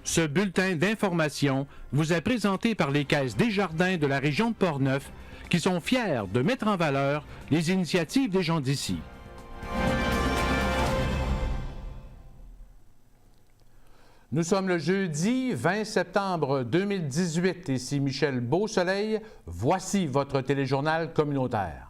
Ce bulletin d'information vous est présenté par les Caisses Desjardins de la région de Portneuf qui sont fiers de mettre en valeur les initiatives des gens d'ici. Nous sommes le jeudi 20 septembre 2018. Ici Michel Beausoleil. Voici votre téléjournal communautaire.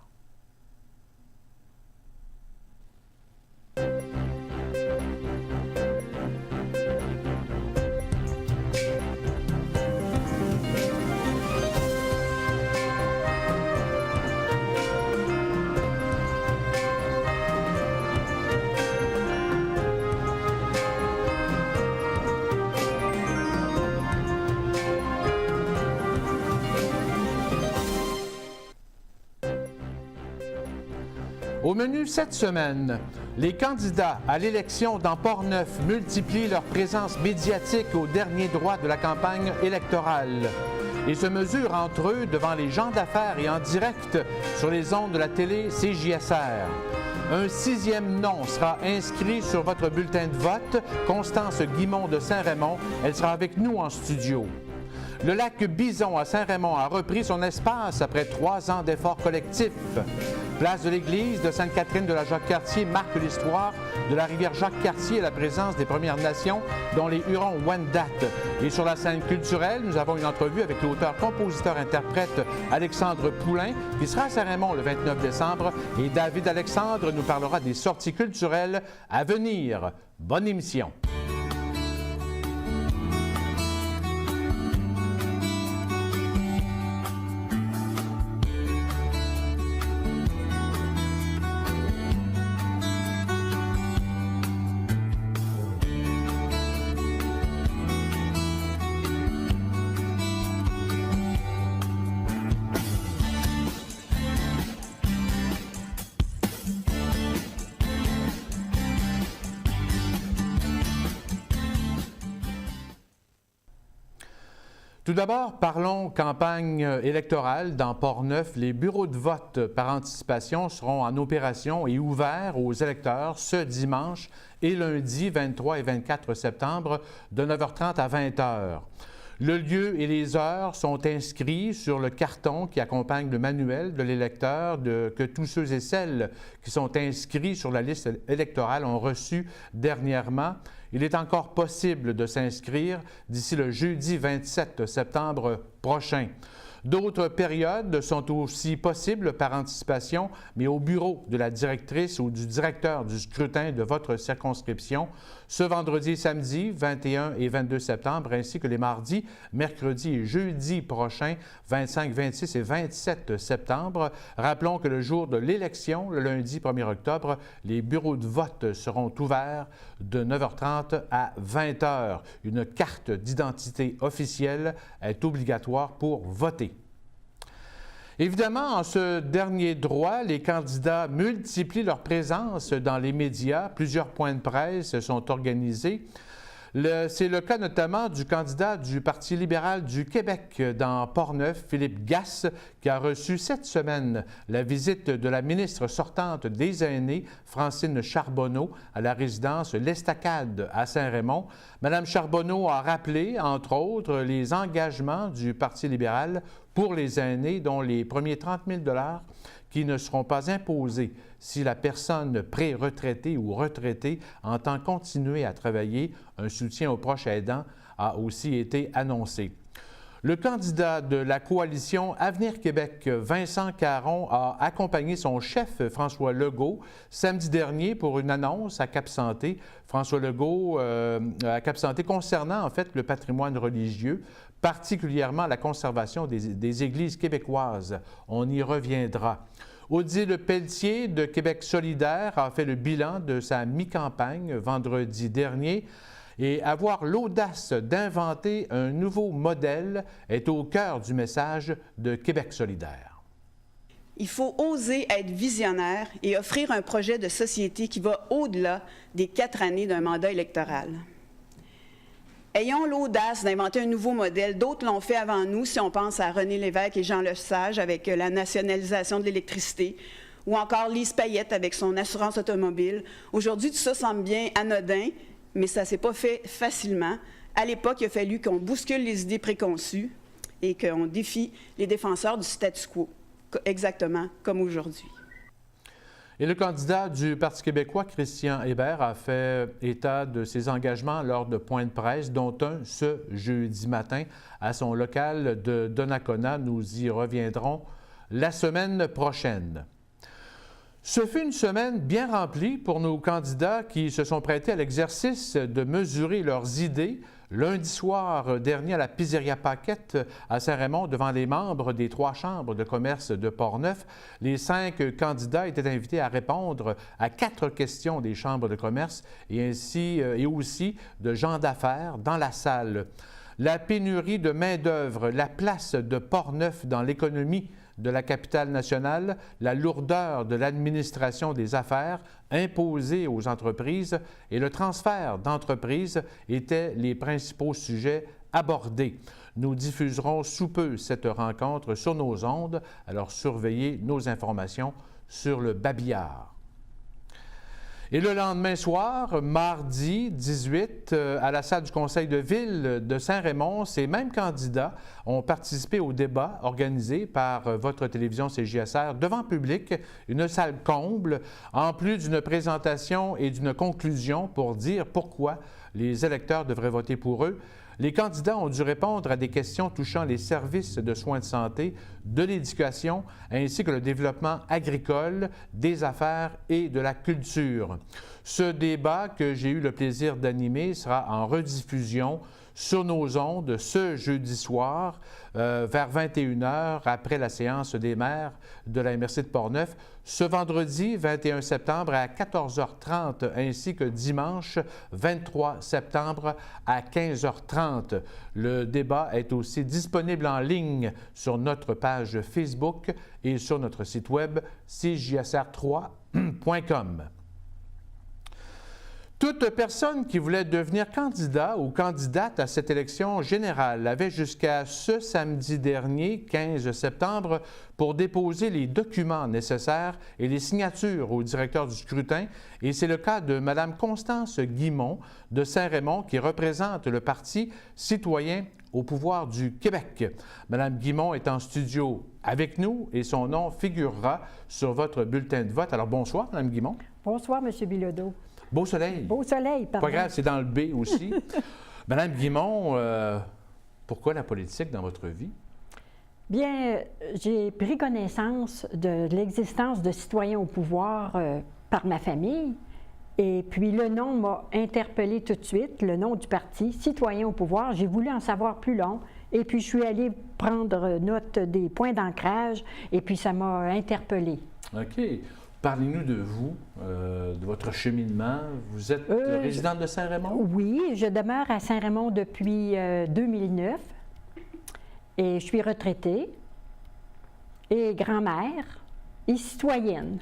Au menu cette semaine, les candidats à l'élection dans Portneuf multiplient leur présence médiatique au dernier droit de la campagne électorale et se mesurent entre eux devant les gens d'affaires et en direct sur les ondes de la télé CJSR. Un 6e nom sera inscrit sur votre bulletin de vote, Constance Guimond de Saint-Raymond. Elle sera avec nous en studio. Le lac Bison à Saint-Raymond a repris son espace après 3 ans d'efforts collectifs. Place de l'église de Sainte-Catherine de la Jacques-Cartier marque l'histoire de la rivière Jacques-Cartier et la présence des Premières Nations, dont les Hurons-Wendat. Et sur la scène culturelle, nous avons une entrevue avec l'auteur-compositeur-interprète Alexandre Poulain, qui sera à Saint-Raymond le 29 décembre. Et David Alexandre nous parlera des sorties culturelles à venir. Bonne émission! Tout d'abord, parlons campagne électorale dans Portneuf. Les bureaux de vote par anticipation seront en opération et ouverts aux électeurs ce dimanche et lundi 23 et 24 septembre de 9h30 à 20h. Le lieu et les heures sont inscrits sur le carton qui accompagne le manuel de l'électeur que tous ceux et celles qui sont inscrits sur la liste électorale ont reçu dernièrement. Il est encore possible de s'inscrire d'ici le jeudi 27 septembre prochain. D'autres périodes sont aussi possibles par anticipation, mais au bureau de la directrice ou du directeur du scrutin de votre circonscription, ce vendredi et samedi 21 et 22 septembre, ainsi que les mardis, mercredis et jeudis prochains, 25, 26 et 27 septembre. Rappelons que le jour de l'élection, le lundi 1er octobre, les bureaux de vote seront ouverts de 9h30 à 20h. Une carte d'identité officielle est obligatoire pour voter. Évidemment, en ce dernier droit, les candidats multiplient leur présence dans les médias. Plusieurs points de presse sont organisés. C'est le cas notamment du candidat du Parti libéral du Québec dans Portneuf, Philippe Gasse, qui a reçu cette semaine la visite de la ministre sortante des Aînés, Francine Charbonneau, à la résidence L'Estacade à Saint-Raymond. Mme Charbonneau a rappelé, entre autres, les engagements du Parti libéral pour les aînés, dont les premiers 30 000 $ qui ne seront pas imposés si la personne pré-retraitée ou retraitée entend continuer à travailler. Un soutien aux proches aidants a aussi été annoncé. Le candidat de la coalition Avenir Québec, Vincent Caron, a accompagné son chef, François Legault, samedi dernier pour une annonce à Cap-Santé. François Legault, à Cap-Santé, concernant en fait le patrimoine religieux, particulièrement la conservation des églises québécoises. On y reviendra. Odile Pelletier de Québec solidaire a fait le bilan de sa mi-campagne vendredi dernier. Et avoir l'audace d'inventer un nouveau modèle est au cœur du message de Québec solidaire. Il faut oser être visionnaire et offrir un projet de société qui va au-delà des 4 années d'un mandat électoral. Ayons l'audace d'inventer un nouveau modèle. D'autres l'ont fait avant nous, si on pense à René Lévesque et Jean Lesage avec la nationalisation de l'électricité, ou encore Lise Payette avec son assurance automobile. Aujourd'hui, tout ça semble bien anodin, mais ça ne s'est pas fait facilement. À l'époque, il a fallu qu'on bouscule les idées préconçues et qu'on défie les défenseurs du statu quo, exactement comme aujourd'hui. Et le candidat du Parti québécois, Christian Hébert, a fait état de ses engagements lors de points de presse, dont un ce jeudi matin à son local de Donnacona. Nous y reviendrons la semaine prochaine. Ce fut une semaine bien remplie pour nos candidats qui se sont prêtés à l'exercice de mesurer leurs idées lundi soir dernier à la Pizzeria Paquette à Saint-Raymond devant les membres des 3 chambres de commerce de Portneuf. Les 5 candidats étaient invités à répondre à 4 questions des chambres de commerce et aussi de gens d'affaires dans la salle. La pénurie de main-d'œuvre, la place de Portneuf dans l'économie de la capitale nationale, la lourdeur de l'administration des affaires imposée aux entreprises et le transfert d'entreprises étaient les principaux sujets abordés. Nous diffuserons sous peu cette rencontre sur nos ondes, alors surveillez nos informations sur le Babillard. Et le lendemain soir, mardi 18, à la salle du Conseil de ville de Saint-Raymond, ces mêmes candidats ont participé au débat organisé par votre télévision CJSR devant public, une salle comble, en plus d'une présentation et d'une conclusion pour dire pourquoi les électeurs devraient voter pour eux. Les candidats ont dû répondre à des questions touchant les services de soins de santé, de l'éducation, ainsi que le développement agricole, des affaires et de la culture. Ce débat que j'ai eu le plaisir d'animer sera en rediffusion sur nos ondes ce jeudi soir vers 21h après la séance des maires de la MRC de Portneuf, ce vendredi 21 septembre à 14h30 ainsi que dimanche 23 septembre à 15h30. Le débat est aussi disponible en ligne sur notre page Facebook et sur notre site web cjsr3.com. Toute personne qui voulait devenir candidat ou candidate à cette élection générale avait jusqu'à ce samedi dernier, 15 septembre, pour déposer les documents nécessaires et les signatures au directeur du scrutin. Et c'est le cas de Mme Constance Guimont de Saint-Raymond qui représente le Parti citoyen au pouvoir du Québec. Mme Guimont est en studio avec nous et son nom figurera sur votre bulletin de vote. Alors bonsoir, Mme Guimont. Bonsoir, M. Bilodeau. Beau soleil. Beau soleil, pardon. Pas grave, c'est dans le B aussi. Madame Guimont, pourquoi la politique dans votre vie? Bien, j'ai pris connaissance de l'existence de Citoyens au pouvoir par ma famille. Et puis, le nom m'a interpellée tout de suite, le nom du parti, Citoyens au pouvoir. J'ai voulu en savoir plus long. Et puis, je suis allée prendre note des points d'ancrage. Et puis, ça m'a interpellée. OK. Parlez-nous de vous, de votre cheminement. Vous êtes résidente de Saint-Raymond? Oui, je demeure à Saint-Raymond depuis 2009 et je suis retraitée et grand-mère et citoyenne.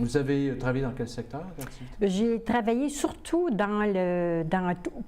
Vous avez travaillé dans quel secteur d'activité? J'ai travaillé surtout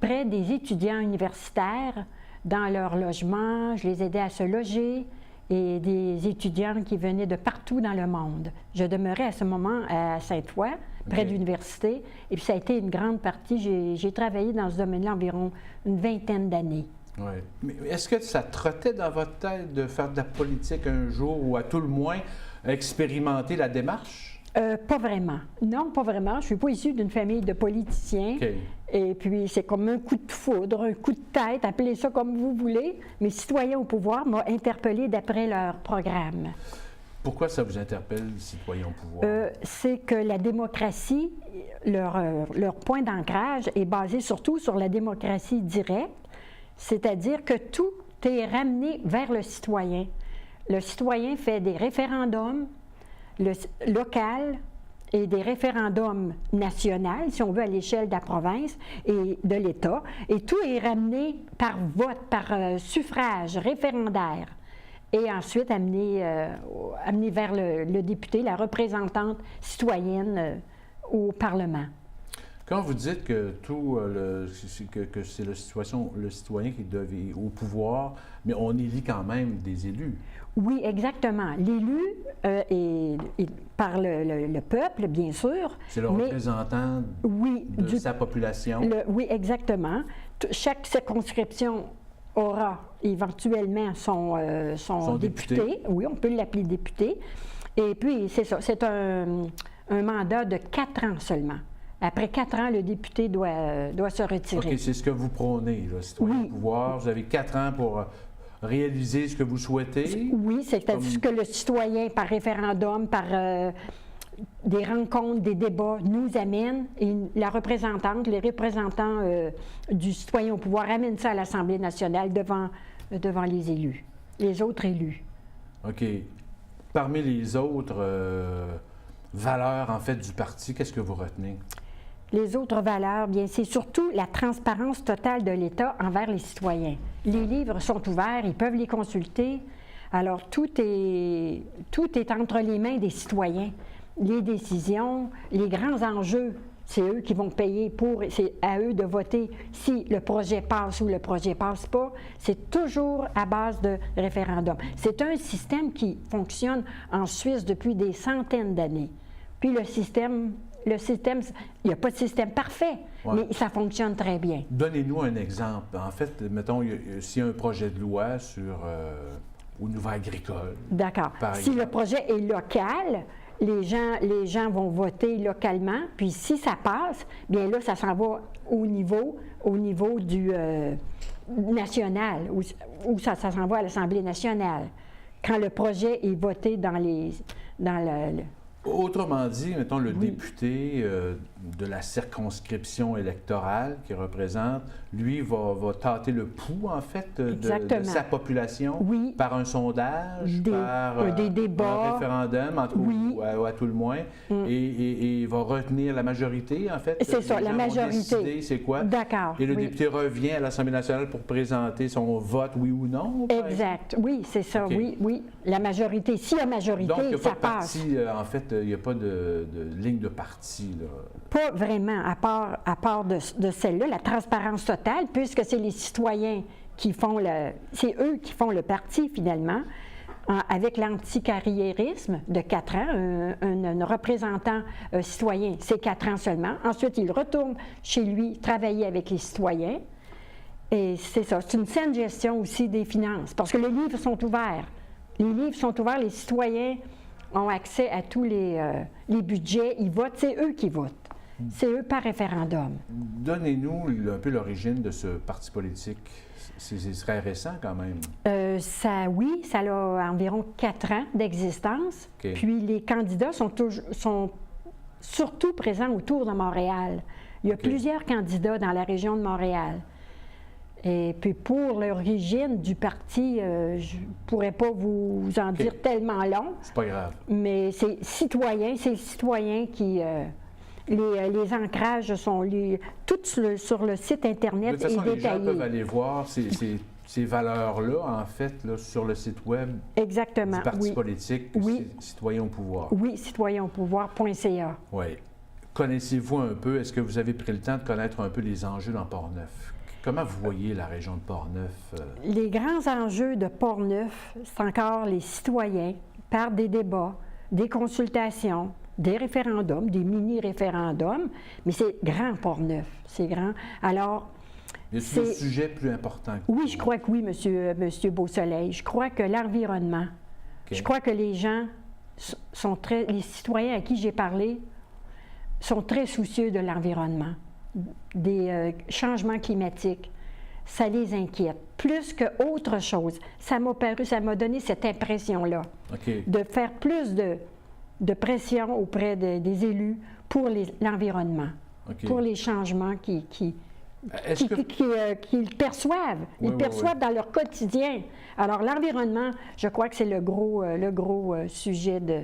près des étudiants universitaires, dans leur logement. Je les aidais à se loger. Et des étudiants qui venaient de partout dans le monde. Je demeurais à ce moment à Sainte-Foy, près de l'université, et puis ça a été une grande partie. J'ai travaillé dans ce domaine-là environ une vingtaine d'années. Oui. Mais est-ce que ça trottait dans votre tête de faire de la politique un jour ou à tout le moins expérimenter la démarche? Pas vraiment. Non, pas vraiment. Je ne suis pas issue d'une famille de politiciens. Okay. Et puis, c'est comme un coup de foudre, un coup de tête, appelez ça comme vous voulez. Mais Citoyens au pouvoir m'a interpellée d'après leur programme. Pourquoi ça vous interpelle, Citoyens au pouvoir? C'est que la démocratie, leur point d'ancrage est basé surtout sur la démocratie directe, c'est-à-dire que tout est ramené vers le citoyen. Le citoyen fait des référendums local et des référendums nationaux, si on veut, à l'échelle de la province et de l'État. Et tout est ramené par vote, par suffrage référendaire. Et ensuite amené vers le député, la représentante citoyenne au Parlement. Quand vous dites que que c'est le citoyen qui devient au pouvoir, mais on élit quand même des élus. Oui, exactement. L'élu est par le peuple, bien sûr. C'est le représentant de sa population. Oui, exactement. Chaque circonscription aura éventuellement son député. Oui, on peut l'appeler député. Et puis, c'est ça, c'est un mandat de 4 ans seulement. Après 4 ans, le député doit se retirer. OK, c'est ce que vous prônez, là, citoyen au pouvoir. Vous avez 4 ans pour réaliser ce que vous souhaitez. Oui, c'est-à-dire que le citoyen, par référendum, par des rencontres, des débats, nous amène, et la représentante, les représentants du citoyen au pouvoir amènent ça à l'Assemblée nationale devant les élus, les autres élus. OK. Parmi les autres valeurs, en fait, du parti, qu'est-ce que vous retenez? Les autres valeurs, bien, c'est surtout la transparence totale de l'État envers les citoyens. Les livres sont ouverts, ils peuvent les consulter. Alors, tout est entre les mains des citoyens. Les décisions, les grands enjeux, c'est eux qui vont payer c'est à eux de voter si le projet passe ou le projet passe pas. C'est toujours à base de référendum. C'est un système qui fonctionne en Suisse depuis des centaines d'années. Puis le système, il n'y a pas de système parfait, mais ça fonctionne très bien. Donnez-nous un exemple. En fait, mettons, s'il y a un projet de loi au niveau agricole. D'accord. Si le projet est local, les gens vont voter localement, puis si ça passe, bien là, ça s'en va au niveau du national, ou ça s'en va à l'Assemblée nationale, quand le projet est voté dans le Autrement dit, mettons, le député de la circonscription électorale qui représente, lui, va tâter le pouls, en fait, de sa population par un sondage, par des débats, un référendum, en tout, ou à tout le moins, et va retenir la majorité, en fait. C'est ça, la majorité. C'est quoi? D'accord. Et le député revient à l'Assemblée nationale pour présenter son vote, oui ou non? Exact. Oui, c'est ça, oui. La majorité. S'il y a majorité, donc, ça passe. Donc, il n'y a pas de parti, en fait, il n'y a pas de ligne de parti, là. Pas vraiment, à part de celle-là, la transparence totale, puisque c'est les citoyens qui font c'est eux qui font le parti, finalement, avec l'anticarriérisme de 4 ans, un représentant citoyen, c'est 4 ans seulement. Ensuite, il retourne chez lui travailler avec les citoyens. Et c'est ça, c'est une saine gestion aussi des finances, parce que les livres sont ouverts. Les livres sont ouverts, les citoyens ont accès à tous les budgets, ils votent, c'est eux qui votent. C'est eux par référendum. Donnez-nous un peu l'origine de ce parti politique. C'est très récent quand même. Ça a environ 4 ans d'existence. Okay. Puis les candidats sont surtout présents autour de Montréal. Il y a plusieurs candidats dans la région de Montréal. Et puis pour l'origine du parti, je ne pourrais pas vous en dire tellement long. C'est pas grave. Mais c'est le citoyen qui... les ancrages sont tout sur le site Internet de toute façon, est détaillé. Les gens peuvent aller voir ces valeurs-là, en fait, là, sur le site web du parti politique Citoyens au pouvoir. Oui, citoyensaupouvoir.ca. Oui. Connaissez-vous un peu, est-ce que vous avez pris le temps de connaître un peu les enjeux dans Portneuf? Comment vous voyez la région de Portneuf? Les grands enjeux de Portneuf, c'est encore les citoyens, par des débats, des consultations, des référendums, des mini-référendums, mais c'est grand Portneuf, c'est grand. Alors, c'est un sujet plus important. Oui, je crois que oui, monsieur Beausoleil. Je crois que l'environnement, je crois que les gens les citoyens à qui j'ai parlé sont très soucieux de l'environnement, des changements climatiques. Ça les inquiète. Plus qu'autre chose, ça m'a donné cette impression-là de faire plus de pression auprès des élus pour l'environnement, pour les changements qu'ils perçoivent. Ils perçoivent dans leur quotidien. Alors, l'environnement, je crois que c'est le gros sujet de...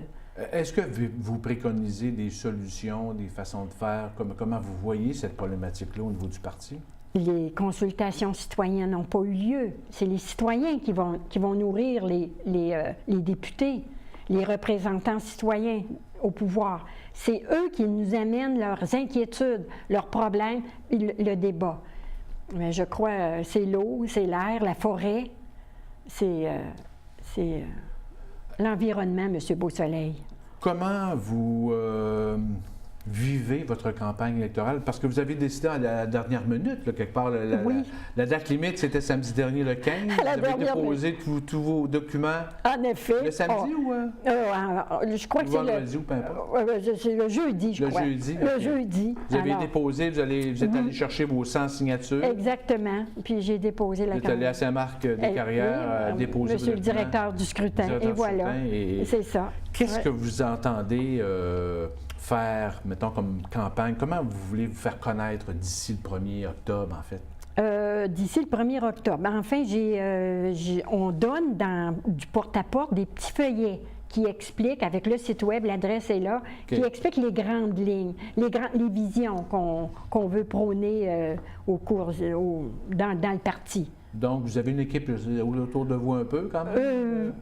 Est-ce que vous préconisez des solutions, des façons de faire? Comment vous voyez cette problématique-là au niveau du parti? Les consultations citoyennes n'ont pas eu lieu. C'est les citoyens qui vont nourrir les députés, les représentants citoyens. au pouvoir. C'est eux qui nous amènent leurs inquiétudes, leurs problèmes, le débat. Mais je crois c'est l'eau, c'est l'air, la forêt, c'est l'environnement, M. Beausoleil. Comment vous vivez votre campagne électorale? Parce que vous avez décidé à la dernière minute, là, quelque part. La date limite, c'était samedi dernier, le 15. Vous avez déposé tous vos documents en effet, le samedi ou? Je crois que c'est vendredi ou peu importe. C'est le jeudi, je crois. Jeudi, le okay. jeudi. Vous avez déposé, vous êtes allé chercher vos 100 signatures. Exactement. Puis j'ai déposé la campagne. Vous êtes allé à Saint-Marc-des-Carrières déposer Monsieur le directeur du scrutin. Et voilà. C'est ça. Qu'est-ce que vous entendez faire, mettons, comme campagne? Comment vous voulez vous faire connaître d'ici le 1er octobre, en fait? D'ici le 1er octobre. Enfin, on donne du porte-à-porte des petits feuillets qui expliquent, avec le site web, l'adresse est là, qui expliquent les grandes lignes, les visions qu'on veut prôner dans le parti. Donc, vous avez une équipe autour de vous un peu, quand même?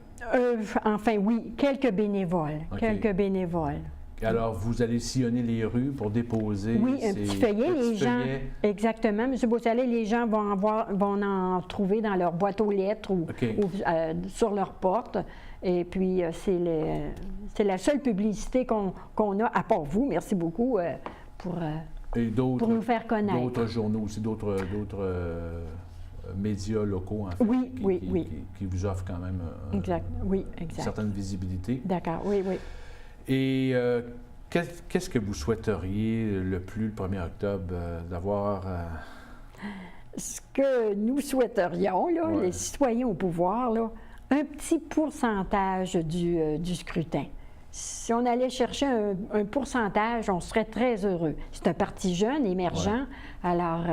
Enfin, oui, quelques bénévoles. Quelques bénévoles. Alors, vous allez sillonner les rues pour déposer un petit feuillet. Exactement. M. Beausoleil, les gens vont en trouver dans leur boîte aux lettres ou sur leur porte. Et puis, c'est la seule publicité qu'on a, à part vous, merci beaucoup, pour nous faire connaître. D'autres journaux aussi, d'autres médias locaux, en fait, qui vous offrent quand même une certaine visibilité. D'accord, oui. Et qu'est-ce que vous souhaiteriez le 1er octobre d'avoir? Ce que nous souhaiterions, là, les citoyens au pouvoir, là, un petit pourcentage du scrutin. Si on allait chercher un pourcentage, on serait très heureux. C'est un parti jeune, émergent, alors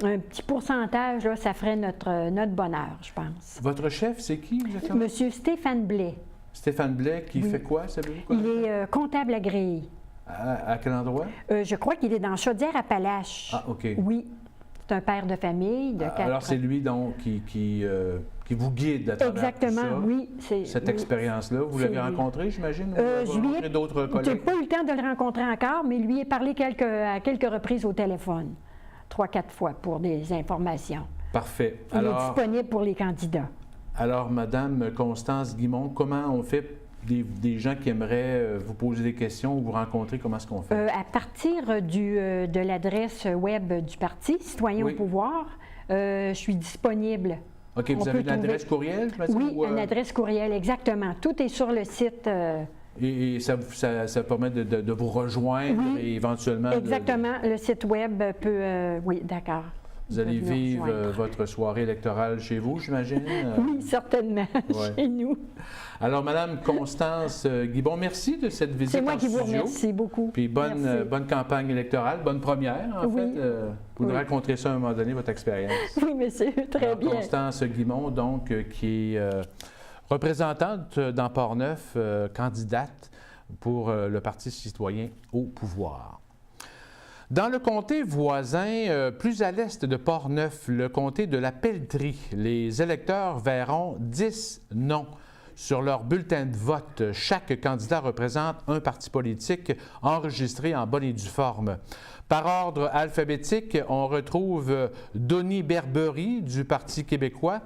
un petit pourcentage, là, ça ferait notre bonheur, je pense. Votre chef, c'est qui exactement? Monsieur Stéphane Blais. Stéphane Blais, qui fait quoi, savez-vous? Il est comptable agréé. À quel endroit? Je crois qu'il est dans Chaudière-Appalaches. Ah, OK. Oui. C'est un père de famille de 4 ans. Alors, c'est lui, donc, qui vous guide à travers exactement, tout ça, oui. Cette expérience-là. Vous l'avez rencontré, j'imagine? Ou vous avez rencontré d'autres collègues? Je n'ai pas eu le temps de le rencontrer encore, mais lui ai parlé à quelques reprises au téléphone. 3-4 fois pour des informations. Parfait. Il est disponible pour les candidats. Alors, Madame Constance Guimond, comment on fait des gens qui aimeraient vous poser des questions ou vous rencontrer? Comment est-ce qu'on fait? À partir de l'adresse web du parti, Citoyens au pouvoir, je suis disponible. OK, vous avez une adresse courriel? Oui, une adresse courriel, exactement. Tout est sur le site. Et ça permet de vous rejoindre et éventuellement... Exactement. Le site web peut... oui, d'accord. Vous allez vivre votre soirée électorale chez vous, j'imagine? Oui, certainement, chez nous. Alors, Madame Constance Guimond, merci de cette visite. C'est moi qui vous remercie beaucoup. Puis bonne campagne électorale, bonne première, en fait. Vous nous raconterez ça à un moment donné, votre expérience. Oui, monsieur, très bien. Constance Guimond, donc, qui est représentante dans Portneuf, candidate pour le Parti citoyen au pouvoir. Dans le comté voisin, plus à l'est de Portneuf, le comté de la Pelletrie, les électeurs verront 10 noms sur leur bulletin de vote. Chaque candidat représente un parti politique enregistré en bonne et due forme. Par ordre alphabétique, on retrouve Donny Berbery du Parti québécois,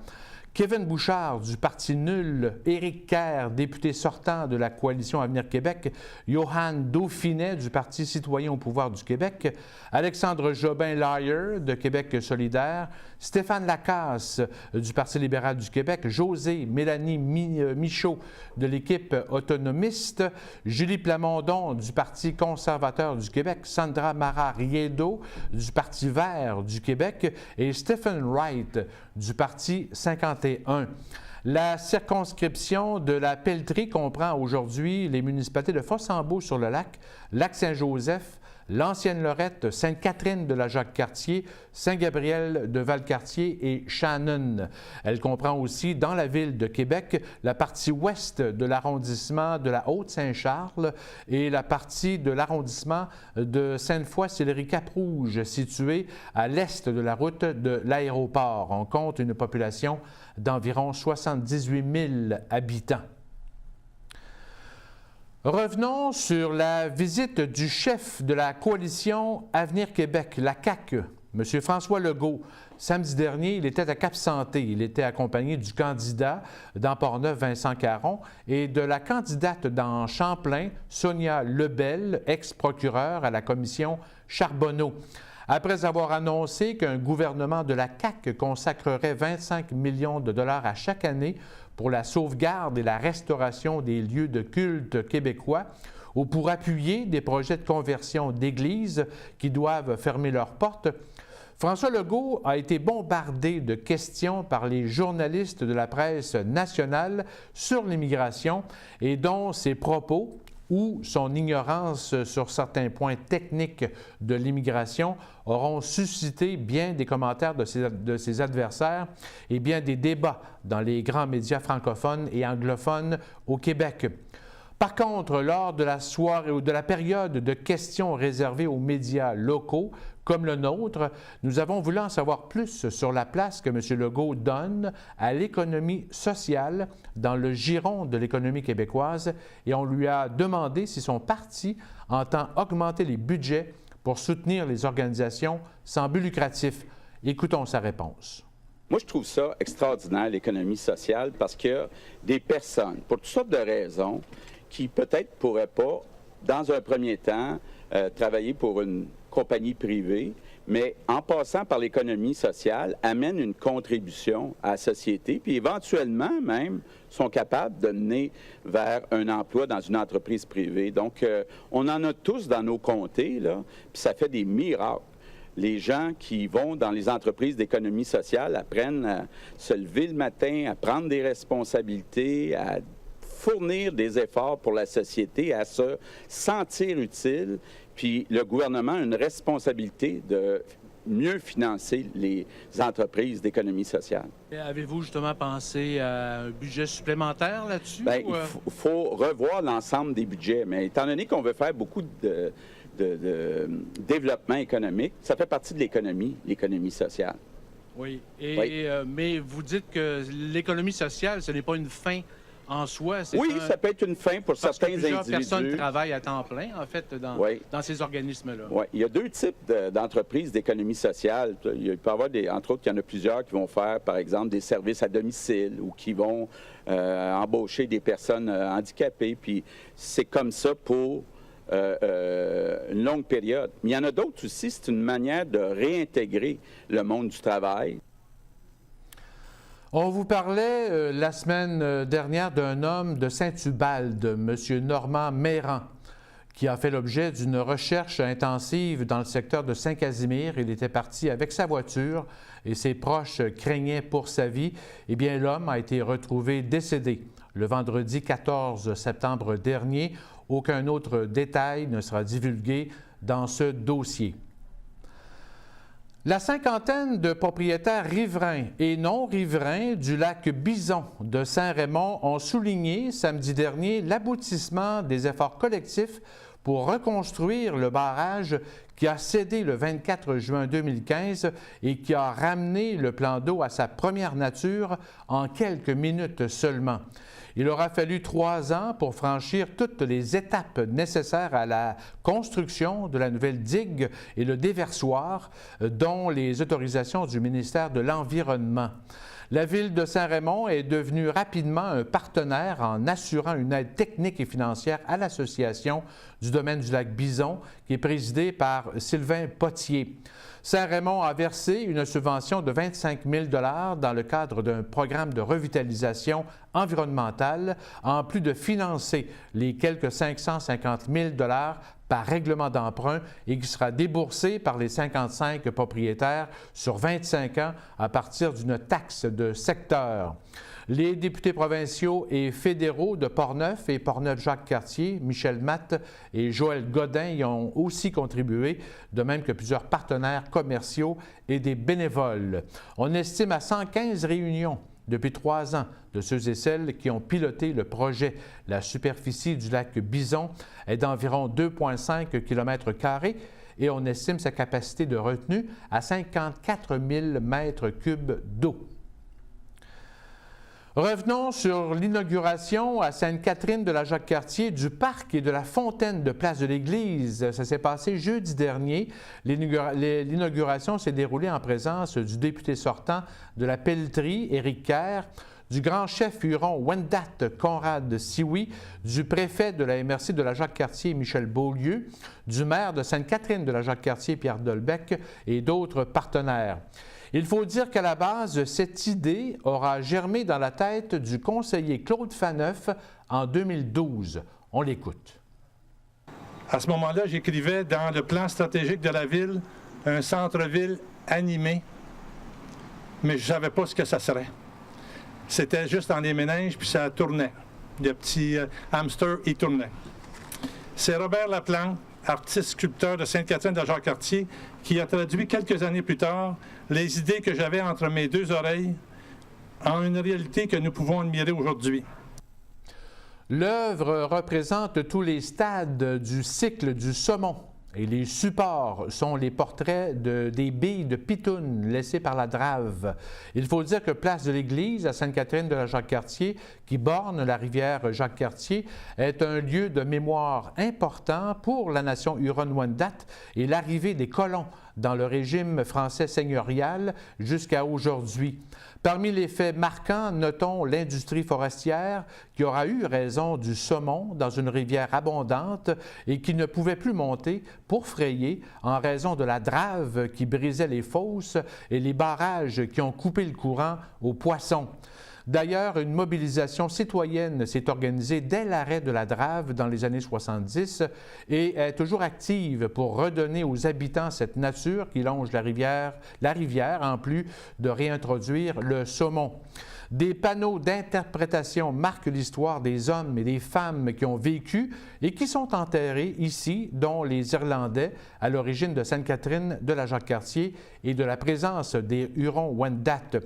Kevin Bouchard du Parti nul, Éric Kerr, député sortant de la Coalition Avenir Québec, Johan Dauphinet du Parti citoyen au pouvoir du Québec, Alexandre Jobin-Lyer de Québec solidaire, Stéphane Lacasse du Parti libéral du Québec, José Mélanie Michaud de l'équipe autonomiste, Julie Plamondon du Parti conservateur du Québec, Sandra Mara-Riedo du Parti vert du Québec et Stephen Wright du Parti 51. La circonscription de la Pelletrie comprend aujourd'hui les municipalités de Fossambeau-sur-le-Lac, Lac-Saint-Joseph, L'ancienne-Lorette, Sainte-Catherine de la Jacques-Cartier, Saint-Gabriel de Valcartier et Shannon. Elle comprend aussi, dans la ville de Québec, la partie ouest de l'arrondissement de la Haute-Saint-Charles et la partie de l'arrondissement de Sainte-Foy-Sillery-Cap-Rouge, située à l'est de la route de l'aéroport. On compte une population d'environ 78 000 habitants. Revenons sur la visite du chef de la coalition Avenir Québec, la CAQ, M. François Legault. Samedi dernier, il était à Cap-Santé. Il était accompagné du candidat dans Portneuf, Vincent Caron, et de la candidate dans Champlain, Sonia Lebel, ex-procureure à la commission Charbonneau. Après avoir annoncé qu'un gouvernement de la CAQ consacrerait 25 millions de dollars à chaque année pour la sauvegarde et la restauration des lieux de culte québécois ou pour appuyer des projets de conversion d'églises qui doivent fermer leurs portes, François Legault a été bombardé de questions par les journalistes de la presse nationale sur l'immigration et dont ses propos ou son ignorance sur certains points techniques de l'immigration auront suscité bien des commentaires de ses adversaires et bien des débats dans les grands médias francophones et anglophones au Québec. Par contre, lors de la soirée ou de la période de questions réservées aux médias locaux, comme le nôtre, nous avons voulu en savoir plus sur la place que M. Legault donne à l'économie sociale dans le giron de l'économie québécoise et on lui a demandé si son parti entend augmenter les budgets pour soutenir les organisations sans but lucratif. Écoutons sa réponse. Moi, je trouve ça extraordinaire, l'économie sociale, parce qu'il y a des personnes, pour toutes sortes de raisons, qui peut-être ne pourraient pas, dans un premier temps, travailler pour une compagnie privée, mais en passant par l'économie sociale, amènent une contribution à la société, puis éventuellement même sont capables de mener vers un emploi dans une entreprise privée. Donc, on en a tous dans nos comtés, là, puis ça fait des miracles. Les gens qui vont dans les entreprises d'économie sociale apprennent à se lever le matin, à prendre des responsabilités, à fournir des efforts pour la société, à se sentir utile. Puis le gouvernement a une responsabilité de mieux financer les entreprises d'économie sociale. Avez-vous justement pensé à un budget supplémentaire là-dessus? Bien, il faut revoir l'ensemble des budgets. Mais étant donné qu'on veut faire beaucoup de développement économique, ça fait partie de l'économie sociale. Oui. Oui. Mais vous dites que l'économie sociale, ce n'est pas une fin en soi. Oui, ça peut être une fin pour certains individus. Plusieurs personnes travaillent à temps plein, en fait, dans ces organismes-là. Oui. Il y a deux types d'entreprises d'économie sociale. Il peut y avoir, entre autres, il y en a plusieurs qui vont faire, par exemple, des services à domicile ou qui vont embaucher des personnes handicapées. Puis c'est comme ça pour une longue période. Mais il y en a d'autres aussi, c'est une manière de réintégrer le monde du travail. On vous parlait la semaine dernière d'un homme de Saint-Ubalde, M. Normand Meyran, qui a fait l'objet d'une recherche intensive dans le secteur de Saint-Casimir. Il était parti avec sa voiture et ses proches craignaient pour sa vie. Eh bien, l'homme a été retrouvé décédé le vendredi 14 septembre dernier. Aucun autre détail ne sera divulgué dans ce dossier. La cinquantaine de propriétaires riverains et non riverains du lac Bison de Saint-Raymond ont souligné samedi dernier l'aboutissement des efforts collectifs pour reconstruire le barrage qui a cédé le 24 juin 2015 et qui a ramené le plan d'eau à sa première nature en quelques minutes seulement. Il aura fallu 3 ans pour franchir toutes les étapes nécessaires à la construction de la nouvelle digue et le déversoir, dont les autorisations du ministère de l'Environnement. La Ville de Saint-Raymond est devenue rapidement un partenaire en assurant une aide technique et financière à l'Association du domaine du lac Bison, qui est présidée par Sylvain Potier. Saint-Raymond a versé une subvention de 25 000 $ dans le cadre d'un programme de revitalisation environnementale, en plus de financer les quelques 550 000 $ par règlement d'emprunt et qui sera déboursé par les 55 propriétaires sur 25 ans à partir d'une taxe de secteur. Les députés provinciaux et fédéraux de Portneuf et Portneuf-Jacques-Cartier, Michel Matte et Joël Godin y ont aussi contribué, de même que plusieurs partenaires commerciaux et des bénévoles. On estime à 115 réunions depuis 3 ans de ceux et celles qui ont piloté le projet. La superficie du lac Bison est d'environ 2,5 km² et on estime sa capacité de retenue à 54 000 m3 d'eau. Revenons sur l'inauguration à Sainte-Catherine de la Jacques-Cartier du parc et de la fontaine de Place de l'Église. Ça s'est passé jeudi dernier. L'inauguration s'est déroulée en présence du député sortant de la Pelletrie, Éric Kerr, du grand chef huron Wendat Conrad Sioui, du préfet de la MRC de la Jacques-Cartier Michel Beaulieu, du maire de Sainte-Catherine de la Jacques-Cartier Pierre Dolbec et d'autres partenaires. Il faut dire qu'à la base, cette idée aura germé dans la tête du conseiller Claude Faneuf en 2012. On l'écoute. À ce moment-là, j'écrivais dans le plan stratégique de la ville un centre-ville animé, mais je ne savais pas ce que ça serait. C'était juste dans les méninges, puis ça tournait. Le petit hamster, il tournait. C'est Robert Laplante, artiste sculpteur de Sainte-Catherine de Jacques-Cartier, qui a traduit quelques années plus tard les idées que j'avais entre mes deux oreilles en une réalité que nous pouvons admirer aujourd'hui. L'œuvre représente tous les stades du cycle du saumon et les supports sont les portraits des billes de pitoune laissées par la Drave. Il faut dire que Place de l'Église à Sainte-Catherine de la Jacques-Cartier, qui borne la rivière Jacques-Cartier, est un lieu de mémoire important pour la nation Huron-Wendat et l'arrivée des colons dans le régime français seigneurial jusqu'à aujourd'hui. Parmi les faits marquants, notons l'industrie forestière qui aura eu raison du saumon dans une rivière abondante et qui ne pouvait plus monter pour frayer en raison de la Drave qui brisait les fosses et les barrages qui ont coupé le courant aux poissons. D'ailleurs, une mobilisation citoyenne s'est organisée dès l'arrêt de la Drave dans les années 70 et est toujours active pour redonner aux habitants cette nature qui longe la rivière en plus de réintroduire le saumon. Des panneaux d'interprétation marquent l'histoire des hommes et des femmes qui ont vécu et qui sont enterrés ici, dont les Irlandais, à l'origine de Sainte-Catherine de la Jacques-Cartier et de la présence des Hurons-Wendat.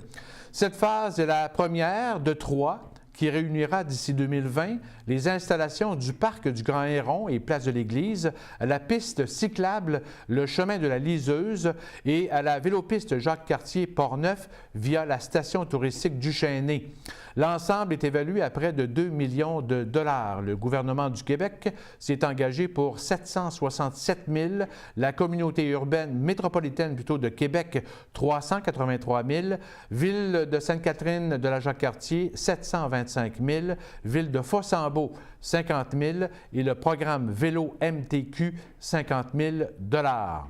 Cette phase est la première de 3 qui réunira d'ici 2020 les installations du parc du Grand Héron et Place de l'Église, à la piste cyclable, le chemin de la Liseuse et à la vélopiste Jacques-Cartier-Portneuf via la station touristique du Chêné. L'ensemble est évalué à près de 2 millions de dollars. Le gouvernement du Québec s'est engagé pour 767 000, la communauté urbaine métropolitaine plutôt de Québec 383 000, ville de Sainte-Catherine de la Jacques-Cartier 725 000, ville de Fossambeau 50 000 et le programme Vélo MTQ 50 000 dollars.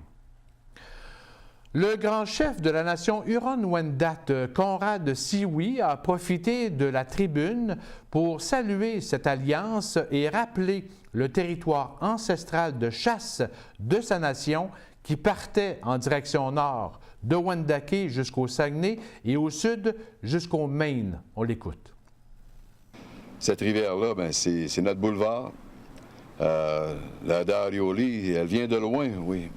Le grand chef de la nation Huron-Wendat, Conrad Sioui, a profité de la tribune pour saluer cette alliance et rappeler le territoire ancestral de chasse de sa nation qui partait en direction nord de Wendake jusqu'au Saguenay et au sud jusqu'au Maine. On l'écoute. Cette rivière-là, c'est notre boulevard. La Darioli, elle vient de loin, oui,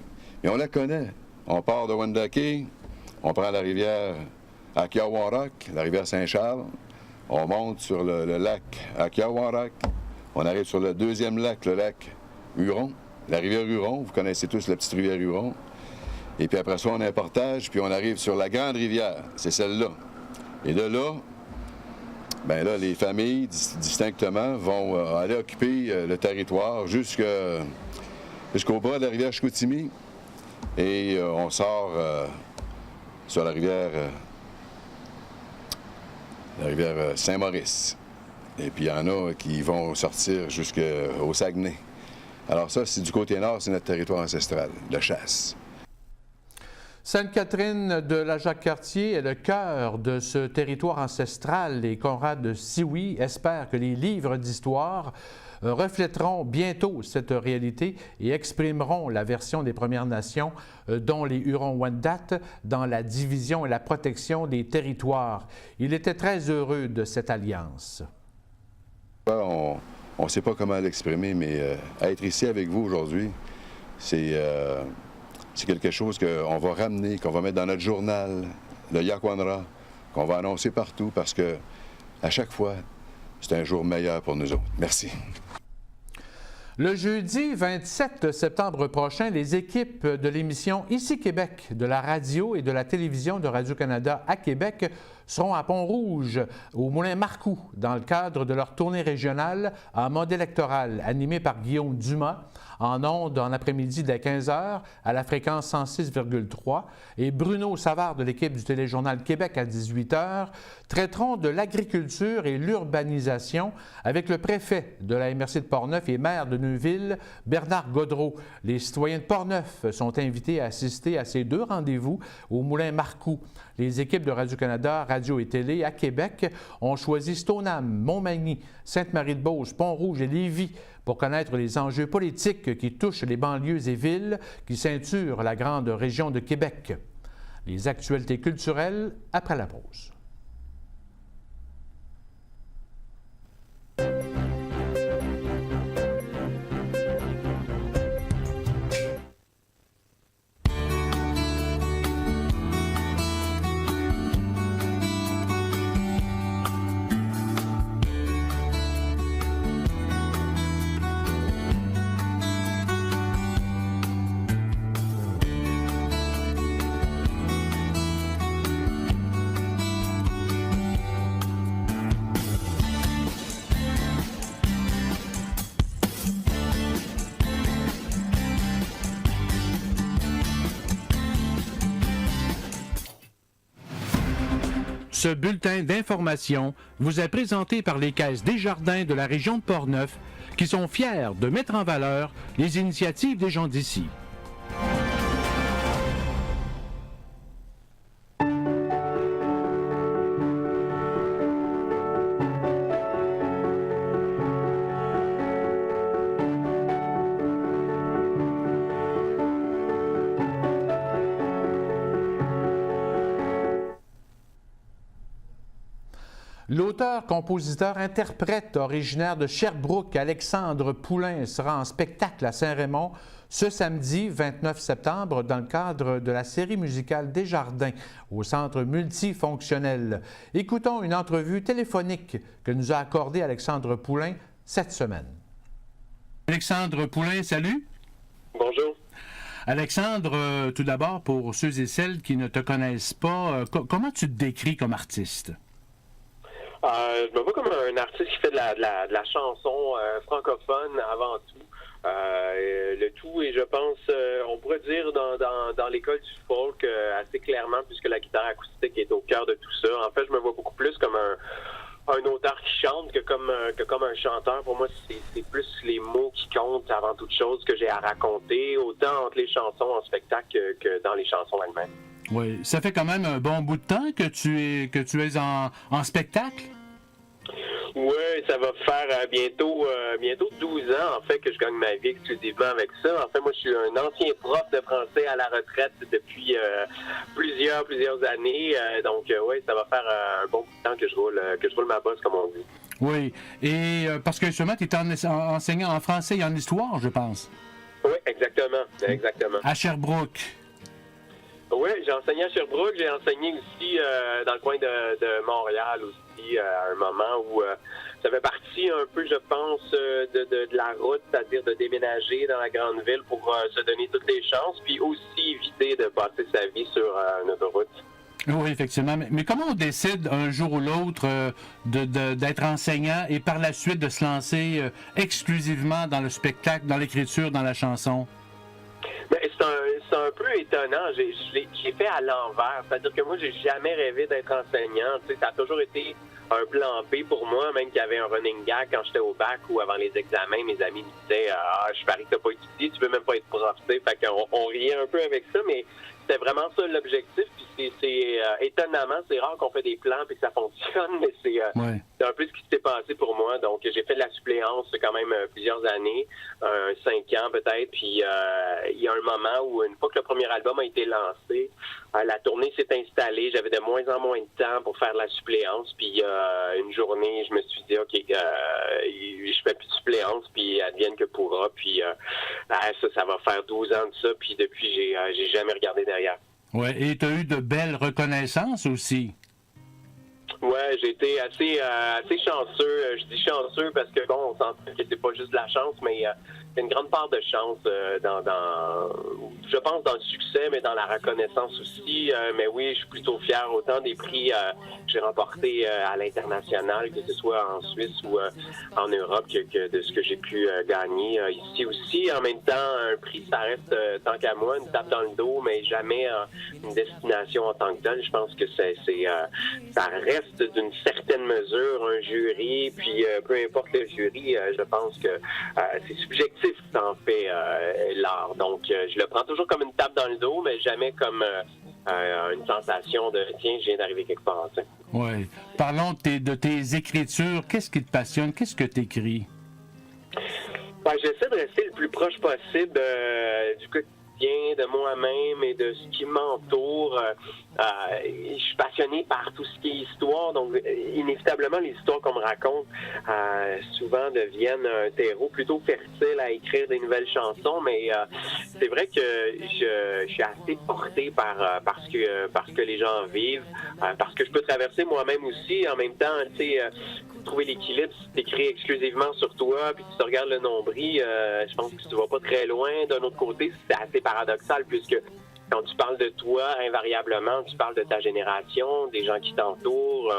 mais on la connaît. On part de Wendake, on prend la rivière Akiawarak, la rivière Saint-Charles, on monte sur le lac Akiawarak, on arrive sur le deuxième lac, le lac Huron, la rivière Huron, vous connaissez tous la petite rivière Huron, et puis après ça, on a un portage, puis on arrive sur la grande rivière, c'est celle-là. Et de là, bien là, les familles, distinctement, vont aller occuper le territoire jusqu'au bas de la rivière Chicoutimi. Et on sort sur la rivière Saint-Maurice. Et puis il y en a qui vont sortir jusqu'au Saguenay. Alors ça, c'est du côté nord, c'est notre territoire ancestral de chasse. Sainte-Catherine de la Jacques-Cartier est le cœur de ce territoire ancestral et Conrad Sioui espère que les livres d'histoire reflèteront bientôt cette réalité et exprimeront la version des Premières Nations, dont les Hurons-Wendat, dans la division et la protection des territoires. Il était très heureux de cette alliance. On ne sait pas comment l'exprimer, mais être ici avec vous aujourd'hui, c'est quelque chose qu'on va ramener, qu'on va mettre dans notre journal, le Yakwanra, qu'on va annoncer partout parce que à chaque fois, c'est un jour meilleur pour nous autres. Merci. Le jeudi 27 septembre prochain, les équipes de l'émission Ici Québec, de la radio et de la télévision de Radio-Canada à Québec seront à Pont-Rouge, au Moulin Marcoux, dans le cadre de leur tournée régionale en mode électoral, animée par Guillaume Dumas, en ondes en après-midi dès 15h à la fréquence 106,3 et Bruno Savard de l'équipe du Téléjournal Québec à 18h traiteront de l'agriculture et l'urbanisation avec le préfet de la MRC de Portneuf et maire de Neuville, Bernard Gaudreault. Les citoyens de Portneuf sont invités à assister à ces 2 rendez-vous au Moulin Marcoux. Les équipes de Radio-Canada, Radio et Télé à Québec ont choisi Stoneham, Montmagny, Sainte-Marie-de-Beauce, Pont-Rouge et Lévis pour connaître les enjeux politiques qui touchent les banlieues et villes qui ceinturent la grande région de Québec. Les actualités culturelles après la pause. Ce bulletin d'information vous est présenté par les Caisses Desjardins de la région de Portneuf, qui sont fiers de mettre en valeur les initiatives des gens d'ici. L'auteur, compositeur, interprète originaire de Sherbrooke, Alexandre Poulain, sera en spectacle à Saint-Raymond ce samedi 29 septembre dans le cadre de la série musicale Desjardins au Centre multifonctionnel. Écoutons une entrevue téléphonique que nous a accordée Alexandre Poulain cette semaine. Alexandre Poulain, salut. Bonjour. Alexandre, tout d'abord, pour ceux et celles qui ne te connaissent pas, comment tu te décris comme artiste? Je me vois comme un artiste qui fait de la chanson francophone avant tout. Le tout, et je pense, on pourrait dire dans l'école du folk assez clairement, puisque la guitare acoustique est au cœur de tout ça. En fait, je me vois beaucoup plus comme un auteur qui chante que comme un chanteur. Pour moi, c'est plus les mots qui comptent avant toute chose que j'ai à raconter, autant entre les chansons en spectacle que dans les chansons elles-mêmes. Oui, ça fait quand même un bon bout de temps que tu es en spectacle? Oui, ça va faire bientôt 12 ans, en fait, que je gagne ma vie exclusivement avec ça. En fait, moi, je suis un ancien prof de français à la retraite depuis plusieurs années. Donc, oui, ça va faire un bon bout de temps que je roule ma bosse, comme on dit. Oui, et parce que justement, tu es enseignant en français et en histoire, je pense. Oui, exactement. À Sherbrooke. Oui, j'ai enseigné à Sherbrooke, j'ai enseigné aussi dans le coin de Montréal aussi, à un moment où ça fait partie un peu, je pense, de la route, c'est-à-dire de déménager dans la grande ville pour se donner toutes les chances, puis aussi éviter de passer sa vie sur une autoroute. Oui, effectivement. Mais comment on décide un jour ou l'autre d'être enseignant et par la suite de se lancer exclusivement dans le spectacle, dans l'écriture, dans la chanson? Ben, c'est un peu étonnant. J'ai fait à l'envers. C'est-à-dire que moi, j'ai jamais rêvé d'être enseignant. Tu sais, ça a toujours été un plan B pour moi, même qu'il y avait un running gag quand j'étais au bac ou avant les examens. Mes amis me disaient « je parie que t'as pas étudié, tu veux même pas être prof. » Fait qu'on riait un peu avec ça, mais c'était vraiment ça l'objectif. Puis c'est étonnamment, c'est rare qu'on fait des plans et que ça fonctionne, mais c'est un peu ce qui s'est passé pour moi. Donc, j'ai fait de la suppléance quand même plusieurs années, 5 ans peut-être. Puis il y a un moment où, une fois que le premier album a été lancé, la tournée s'est installée. J'avais de moins en moins de temps pour faire de la suppléance. Puis une journée, je me suis dit, OK, je fais plus de suppléance, puis advienne que pourra. Puis ça va faire 12 ans de ça. Puis depuis, j'ai jamais regardé derrière. Oui, et tu as eu de belles reconnaissances aussi. Oui, j'ai été assez chanceux. Je dis chanceux parce que, bon, on s'entend que c'est pas juste de la chance, mais une grande part de chance je pense, dans le succès, mais dans la reconnaissance aussi. Mais oui, je suis plutôt fier autant des prix que j'ai remportés à l'international, que ce soit en Suisse ou en Europe, que de ce que j'ai pu gagner ici aussi. En même temps, un prix, ça reste, tant qu'à moi, une tape dans le dos, mais jamais une destination en tant que telle. Je pense que ça reste d'une certaine mesure un jury, puis peu importe le jury, je pense que c'est subjectif ça en fait l'art. Donc, je le prends toujours comme une tape dans le dos, mais jamais comme une sensation de « tiens, je viens d'arriver quelque part ». Oui. Parlons de tes écritures. Qu'est-ce qui te passionne? Qu'est-ce que tu écris? Ben, j'essaie de rester le plus proche possible du quotidien, de moi-même et de ce qui m'entoure. Je suis passionné par tout ce qui est histoire, donc inévitablement les histoires qu'on me raconte souvent deviennent un terreau plutôt fertile à écrire des nouvelles chansons, mais c'est vrai que je suis assez porté par ce que les gens vivent, parce que je peux traverser moi-même aussi. En même temps, tu sais, trouver l'équilibre, si tu écris exclusivement sur toi, puis tu te regardes le nombril, je pense que tu vas pas très loin. D'un autre côté, c'est assez paradoxal, puisque quand tu parles de toi, invariablement, tu parles de ta génération, des gens qui t'entourent.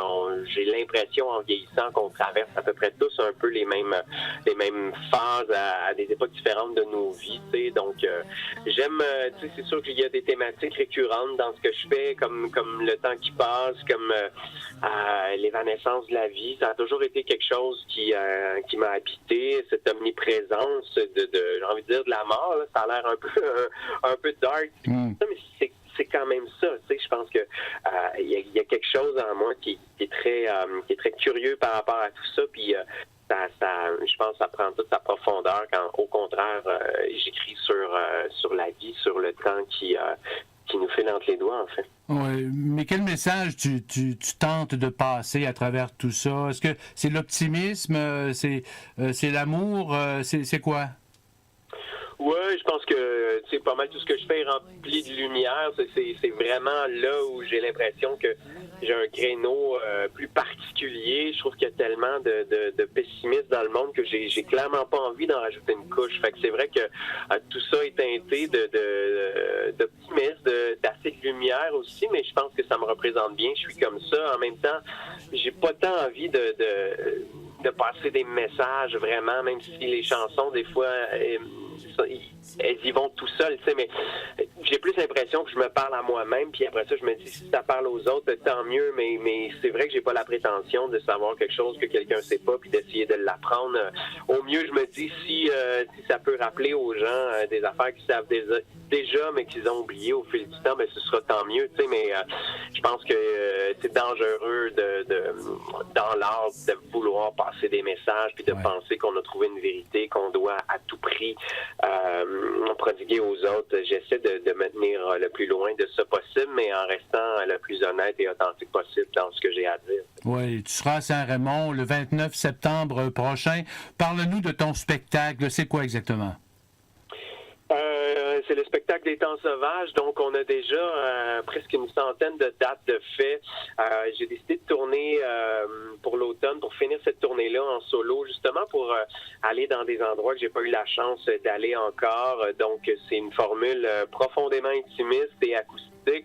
J'ai l'impression, en vieillissant, qu'on traverse à peu près tous un peu les mêmes phases à des époques différentes de nos vies. T'sais. Donc, j'aime, c'est sûr qu'il y a des thématiques récurrentes dans ce que je fais, comme le temps qui passe, comme l'évanescence de la vie. Ça a toujours été quelque chose qui m'a habité, cette omniprésence j'ai envie de dire, de la mort. Là. Ça a l'air un peu dark. Mais c'est quand même ça, tu sais. Je pense que il y a quelque chose en moi qui est très curieux par rapport à tout ça, puis je pense que ça prend toute sa profondeur quand, au contraire, j'écris sur la vie, sur le temps qui nous file entre les doigts, en fait. Oui, mais quel message tu tentes de passer à travers tout ça? Est-ce que c'est l'optimisme, c'est l'amour, c'est quoi? Oui, je pense que c'est pas mal tout ce que je fais est rempli de lumière. C'est vraiment là où j'ai l'impression que j'ai un créneau plus particulier. Je trouve qu'il y a tellement de pessimisme dans le monde que j'ai clairement pas envie d'en rajouter une couche. Fait que c'est vrai que tout ça est teinté d'optimisme, d'assez de lumière aussi, mais je pense que ça me représente bien. Je suis comme ça. En même temps, j'ai pas tant envie de passer des messages vraiment, même si les chansons, des fois, elles y vont tout seules, tu sais, mais j'ai plus l'impression que je me parle à moi-même, puis après ça, je me dis, si ça parle aux autres, tant mieux, mais c'est vrai que j'ai pas la prétention de savoir quelque chose que quelqu'un sait pas, puis d'essayer de l'apprendre. Au mieux, je me dis, si ça peut rappeler aux gens des affaires qu'ils savent déjà, mais qu'ils ont oublié au fil du temps, ben ce sera tant mieux, tu sais, mais je pense que c'est dangereux dans l'art de vouloir passer des messages, puis de penser qu'on a trouvé une vérité, qu'on doit à tout prix prodiguer aux autres. J'essaie de me tenir le plus loin de ça possible, mais en restant le plus honnête et authentique possible dans ce que j'ai à dire. Oui, tu seras à Saint-Raymond le 29 septembre prochain. Parle-nous de ton spectacle. C'est quoi exactement? C'est le spectacle des Temps sauvages, donc on a déjà presque une centaine de dates de fait. J'ai décidé de tourner pour l'automne, pour finir cette tournée-là en solo, justement pour aller dans des endroits que j'ai pas eu la chance d'aller encore. Donc c'est une formule profondément intimiste et acoustique.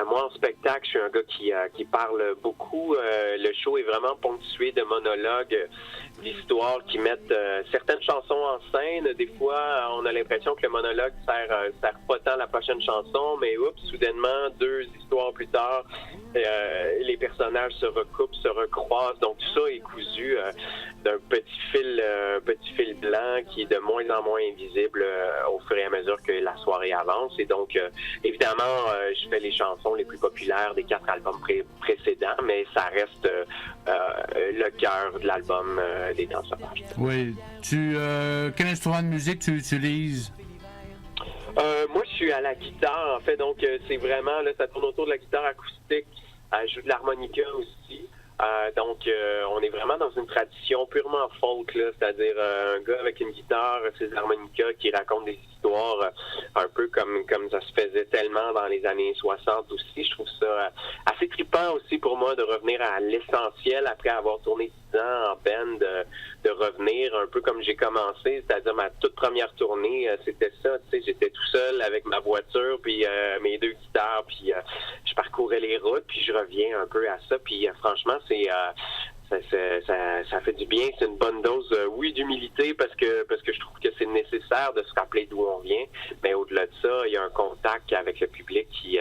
Moi, en spectacle, je suis un gars qui parle beaucoup. Le show est vraiment ponctué de monologues, d'histoires qui mettent certaines chansons en scène. Des fois, on a l'impression que le monologue sert pas tant la prochaine chanson, mais soudainement, 2 histoires plus tard, les personnages se recoupent, se recroisent. Donc, tout ça est cousu d'un petit fil blanc qui est de moins en moins invisible au fur et à mesure que la soirée avance. Et donc, évidemment, je fais les chansons les plus populaires des 4 albums précédents, mais ça reste le cœur de l'album des Temps sauvages. Oui. Quel instrument de musique tu utilises? Moi, je suis à la guitare, en fait, donc c'est vraiment, là, ça tourne autour de la guitare acoustique. Je joue de l'harmonica aussi. Donc, on est vraiment dans une tradition purement folk, là, c'est-à-dire un gars avec une guitare, ses harmonicas qui raconte des histoires un peu comme ça se faisait tellement dans les années 60 aussi. Je trouve ça assez trippant aussi pour moi de revenir à l'essentiel après avoir tourné 10 ans en band, de revenir un peu comme j'ai commencé, c'est-à-dire ma toute première tournée, c'était ça, tu sais, j'étais tout seul avec ma voiture, puis mes 2 guitares, puis je parcourais les routes, puis je reviens un peu à ça, puis franchement, ça fait du bien, c'est une bonne dose, oui, d'humilité, parce que je trouve que c'est nécessaire de se rappeler d'où on vient, mais au-delà de ça, il y a un contact avec le public qui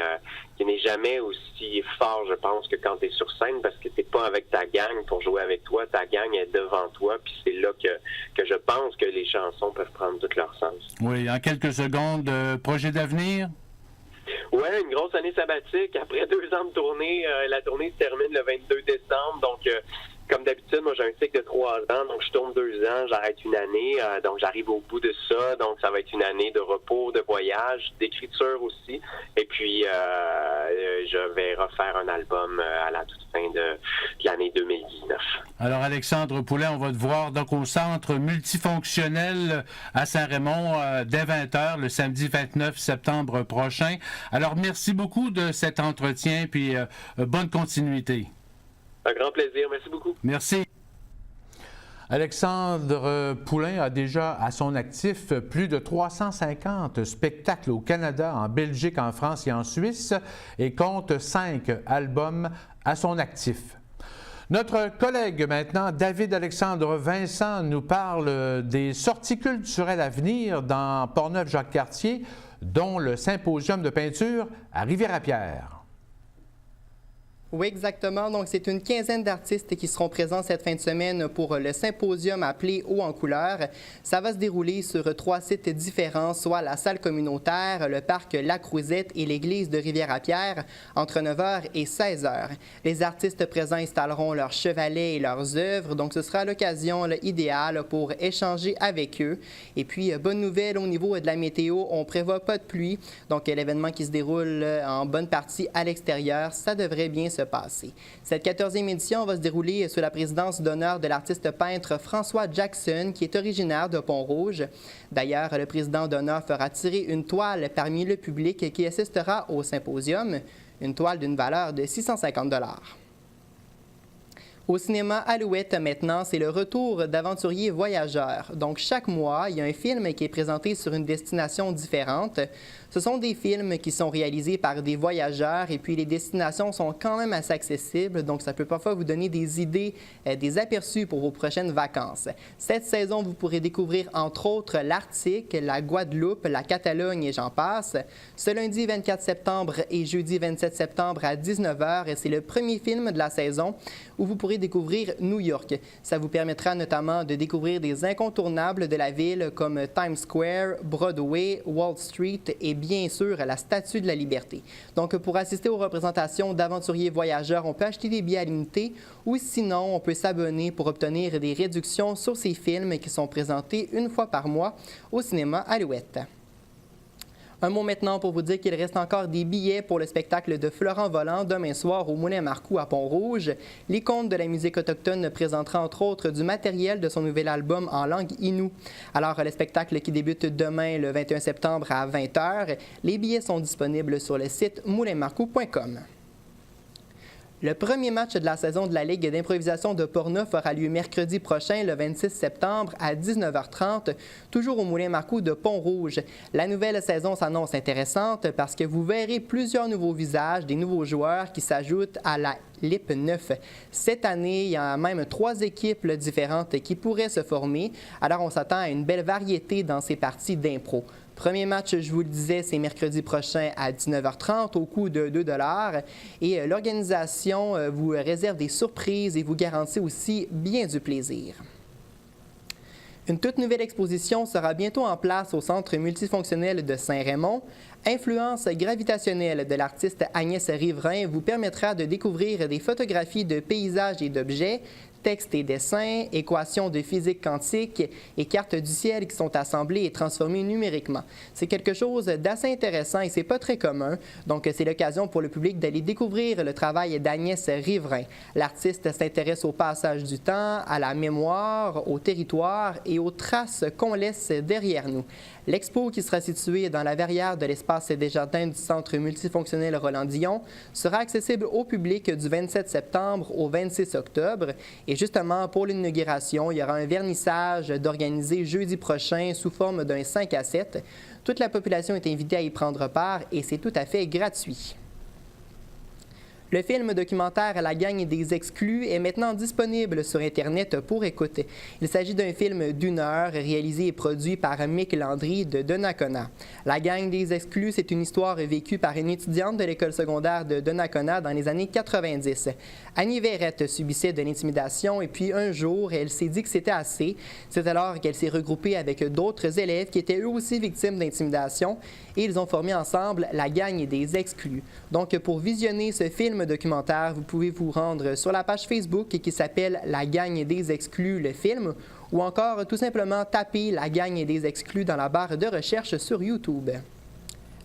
n'est jamais aussi fort, je pense, que quand tu es sur scène, parce que t'es pas avec ta gang pour jouer avec toi, ta gang est devant toi, puis c'est là que je pense que les chansons peuvent prendre tout leur sens. Oui, en quelques secondes, projet d'avenir? Ouais, une grosse année sabbatique. Après 2 ans de tournée, la tournée se termine le 22 décembre, donc comme d'habitude, moi j'ai un cycle de 3 ans, donc je tourne 2 ans, j'arrête une année, donc j'arrive au bout de ça, donc ça va être une année de repos, de voyage, d'écriture aussi, et puis je vais refaire un album à la toute fin de l'année 2019. Alors Alexandre Poulin, on va te voir donc au centre multifonctionnel à Saint-Raymond dès 20h le samedi 29 septembre prochain. Alors merci beaucoup de cet entretien, puis bonne continuité. Un grand plaisir. Merci beaucoup. Merci. Alexandre Poulin a déjà à son actif plus de 350 spectacles au Canada, en Belgique, en France et en Suisse et compte 5 albums à son actif. Notre collègue maintenant, David-Alexandre Vincent, nous parle des sorties culturelles à venir dans Portneuf-Jacques-Cartier, dont le symposium de peinture à Rivière-à-Pierre. Oui, exactement. Donc, c'est une quinzaine d'artistes qui seront présents cette fin de semaine pour le symposium appelé Haut en couleur. Ça va se dérouler sur 3 sites différents, soit la salle communautaire, le parc La Crouzette et l'église de Rivière-à-Pierre, entre 9h et 16h. Les artistes présents installeront leurs chevalets et leurs œuvres, donc ce sera l'occasion idéale pour échanger avec eux. Et puis, bonne nouvelle au niveau de la météo, on ne prévoit pas de pluie, donc l'événement qui se déroule en bonne partie à l'extérieur, ça devrait bien se passer. Cette 14e édition va se dérouler sous la présidence d'honneur de l'artiste peintre François Jackson, qui est originaire de Pont-Rouge. D'ailleurs, le président d'honneur fera tirer une toile parmi le public qui assistera au symposium, une toile d'une valeur de 650 $. Au cinéma Alouette, maintenant, c'est le retour d'Aventuriers Voyageurs. Donc, chaque mois, il y a un film qui est présenté sur une destination différente. Ce sont des films qui sont réalisés par des voyageurs et puis les destinations sont quand même assez accessibles, donc ça peut parfois vous donner des idées, des aperçus pour vos prochaines vacances. Cette saison, vous pourrez découvrir entre autres l'Arctique, la Guadeloupe, la Catalogne et j'en passe. Ce lundi 24 septembre et jeudi 27 septembre à 19h, c'est le premier film de la saison où vous pourrez découvrir New York. Ça vous permettra notamment de découvrir des incontournables de la ville comme Times Square, Broadway, Wall Street et bien sûr la Statue de la Liberté. Donc, pour assister aux représentations d'Aventuriers Voyageurs, on peut acheter des billets à l'unité ou sinon, on peut s'abonner pour obtenir des réductions sur ces films qui sont présentés une fois par mois au cinéma Alouette. Un mot maintenant pour vous dire qu'il reste encore des billets pour le spectacle de Florent Volant demain soir au Moulin Marcoux à Pont-Rouge. L'icône de la musique autochtone présentera entre autres du matériel de son nouvel album en langue Innu. Alors, le spectacle qui débute demain le 21 septembre à 20h, les billets sont disponibles sur le site moulinmarcoux.com. Le premier match de la saison de la Ligue d'improvisation de Portneuf aura lieu mercredi prochain, le 26 septembre, à 19h30, toujours au Moulin Marcoux de Pont-Rouge. La nouvelle saison s'annonce intéressante parce que vous verrez plusieurs nouveaux visages, des nouveaux joueurs qui s'ajoutent à la LIP 9. Cette année, il y a même 3 équipes différentes qui pourraient se former. Alors, on s'attend à une belle variété dans ces parties d'impro. Premier match, je vous le disais, c'est mercredi prochain à 19h30 au coût de 2 $. Et l'organisation vous réserve des surprises et vous garantit aussi bien du plaisir. Une toute nouvelle exposition sera bientôt en place au Centre multifonctionnel de Saint-Raymond. Influence gravitationnelle de l'artiste Agnès Riverain vous permettra de découvrir des photographies de paysages et d'objets textes et dessins, équations de physique quantique et cartes du ciel qui sont assemblées et transformées numériquement. C'est quelque chose d'assez intéressant et c'est pas très commun, donc c'est l'occasion pour le public d'aller découvrir le travail d'Agnès Riverain. L'artiste s'intéresse au passage du temps, à la mémoire, au territoire et aux traces qu'on laisse derrière nous. L'expo, qui sera située dans la verrière de l'espace Desjardins du Centre multifonctionnel Roland-Dion, sera accessible au public du 27 septembre au 26 octobre. Et justement, pour l'inauguration, il y aura un vernissage d'organiser jeudi prochain sous forme d'un 5 à 7. Toute la population est invitée à y prendre part et c'est tout à fait gratuit. Le film documentaire La gang des exclus est maintenant disponible sur Internet pour écoute. Il s'agit d'un film d'1 heure réalisé et produit par Mick Landry de Donnacona. La gang des exclus, c'est une histoire vécue par une étudiante de l'école secondaire de Donnacona dans les années 90. Annie Verrette subissait de l'intimidation et puis un jour, elle s'est dit que c'était assez. C'est alors qu'elle s'est regroupée avec d'autres élèves qui étaient eux aussi victimes d'intimidation et ils ont formé ensemble La gang des exclus. Donc pour visionner ce film documentaire, vous pouvez vous rendre sur la page Facebook qui s'appelle La gang des exclus, le film, ou encore tout simplement taper La gang des exclus dans la barre de recherche sur YouTube.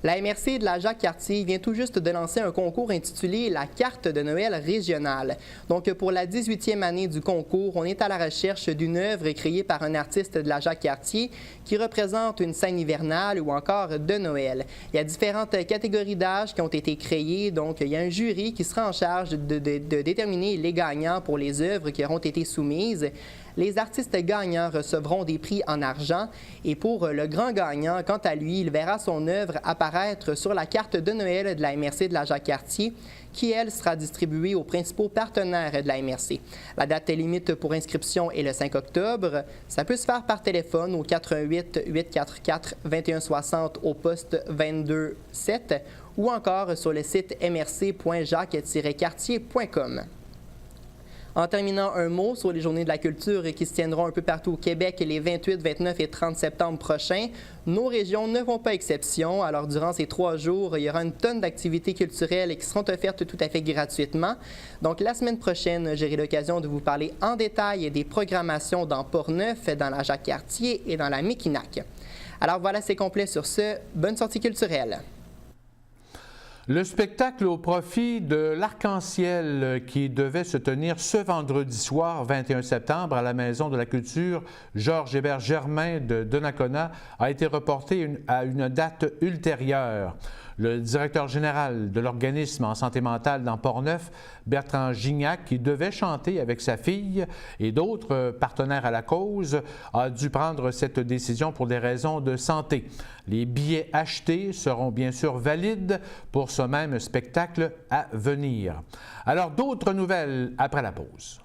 La MRC de la Jacques-Cartier vient tout juste de lancer un concours intitulé La carte de Noël régionale. Donc, pour la 18e année du concours, on est à la recherche d'une œuvre créée par un artiste de la Jacques-Cartier qui représente une scène hivernale ou encore de Noël. Il y a différentes catégories d'âge qui ont été créées. Donc, il y a un jury qui sera en charge de déterminer les gagnants pour les œuvres qui auront été soumises. Les artistes gagnants recevront des prix en argent et pour le grand gagnant, quant à lui, il verra son œuvre apparaître sur la carte de Noël de la MRC de la Jacques-Cartier qui, elle, sera distribuée aux principaux partenaires de la MRC. La date limite pour inscription est le 5 octobre. Ça peut se faire par téléphone au 418-844-2160 au poste 227 ou encore sur le site mrc.jacques-cartier.com. En terminant, un mot sur les Journées de la culture qui se tiendront un peu partout au Québec les 28, 29 et 30 septembre prochains. Nos régions ne font pas exception. Alors, durant ces 3 jours, il y aura une tonne d'activités culturelles qui seront offertes tout à fait gratuitement. Donc, la semaine prochaine, j'aurai l'occasion de vous parler en détail des programmations dans Portneuf, dans la Jacques-Cartier et dans la Mekinac. Alors voilà, c'est complet sur ce. Bonne sortie culturelle. Le spectacle au profit de l'Arc-en-Ciel qui devait se tenir ce vendredi soir, 21 septembre, à la Maison de la Culture Georges-Hébert Germain de Donnacona a été reporté à une date ultérieure. Le directeur général de l'organisme en santé mentale dans Portneuf, Bertrand Gignac, qui devait chanter avec sa fille et d'autres partenaires à la cause, a dû prendre cette décision pour des raisons de santé. Les billets achetés seront bien sûr valides pour ce même spectacle à venir. Alors, d'autres nouvelles après la pause.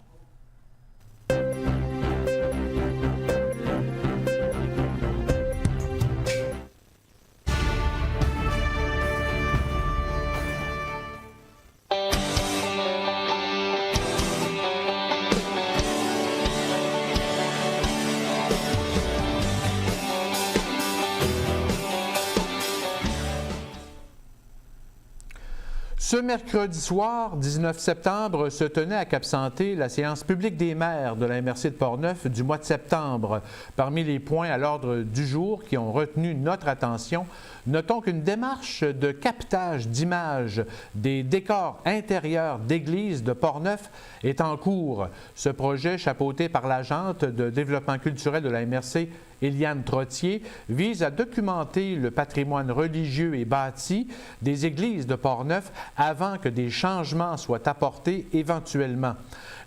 Ce mercredi soir, 19 septembre, se tenait à Cap-Santé la séance publique des maires de la MRC de Portneuf du mois de septembre. Parmi les points à l'ordre du jour qui ont retenu notre attention, notons qu'une démarche de captage d'images des décors intérieurs d'églises de Portneuf est en cours. Ce projet, chapeauté par l'agente de développement culturel de la MRC, Eliane Trottier, vise à documenter le patrimoine religieux et bâti des églises de Portneuf avant que des changements soient apportés éventuellement.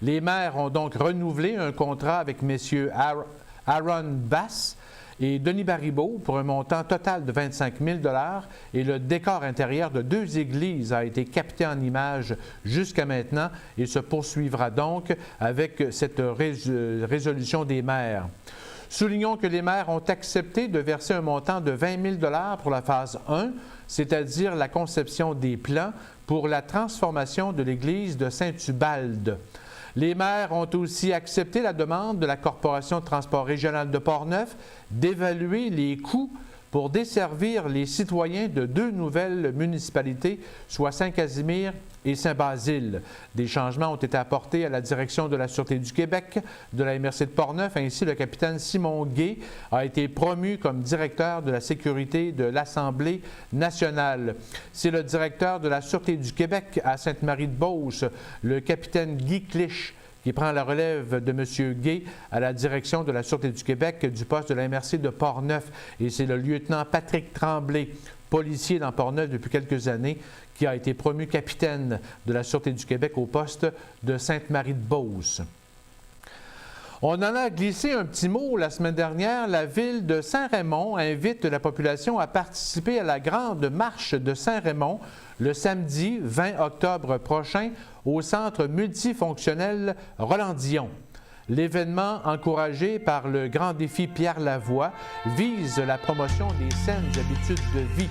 Les maires ont donc renouvelé un contrat avec messieurs Aaron Bass et Denis Baribeau pour un montant total de 25 000 $ et le décor intérieur de 2 églises a été capté en images jusqu'à maintenant et se poursuivra donc avec cette résolution des maires. Soulignons que les maires ont accepté de verser un montant de 20 000 $ pour la phase 1, c'est-à-dire la conception des plans pour la transformation de l'église de Saint-Ubalde. Les maires ont aussi accepté la demande de la Corporation de transport régional de Portneuf d'évaluer les coûts pour desservir les citoyens de 2 nouvelles municipalités, soit Saint-Casimir et Saint-Basile. Des changements ont été apportés à la direction de la Sûreté du Québec, de la MRC de Portneuf. Ainsi, le capitaine Simon Gay a été promu comme directeur de la sécurité de l'Assemblée nationale. C'est le directeur de la Sûreté du Québec à Sainte-Marie-de-Beauce, le capitaine Guy Clich, qui prend la relève de M. Gay à la direction de la Sûreté du Québec du poste de la MRC de Portneuf. Et c'est le lieutenant Patrick Tremblay, policier dans Portneuf depuis quelques années, qui a été promu capitaine de la Sûreté du Québec au poste de Sainte-Marie-de-Beauce. On en a glissé un petit mot la semaine dernière. La ville de Saint-Raymond invite la population à participer à la grande marche de Saint-Raymond le samedi 20 octobre prochain au centre multifonctionnel Roland-Dion. L'événement, encouragé par le Grand Défi Pierre Lavoie, vise la promotion des saines habitudes de vie.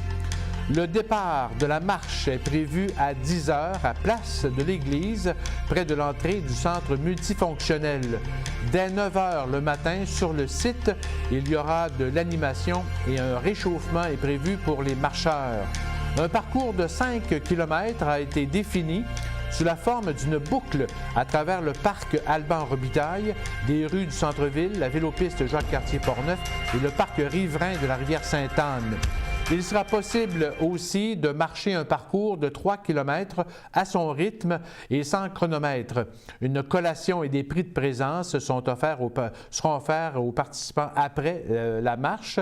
Le départ de la marche est prévu à 10 h à Place de l'Église, près de l'entrée du centre multifonctionnel. Dès 9 h le matin, sur le site, il y aura de l'animation et un réchauffement est prévu pour les marcheurs. Un parcours de 5 km a été défini sous la forme d'une boucle à travers le parc Alban-Robitaille, des rues du centre-ville, la vélopiste Jacques-Cartier-Portneuf et le parc riverain de la rivière Sainte-Anne. Il sera possible aussi de marcher un parcours de 3 km à son rythme et sans chronomètre. Une collation et des prix de présence seront offerts aux participants après la marche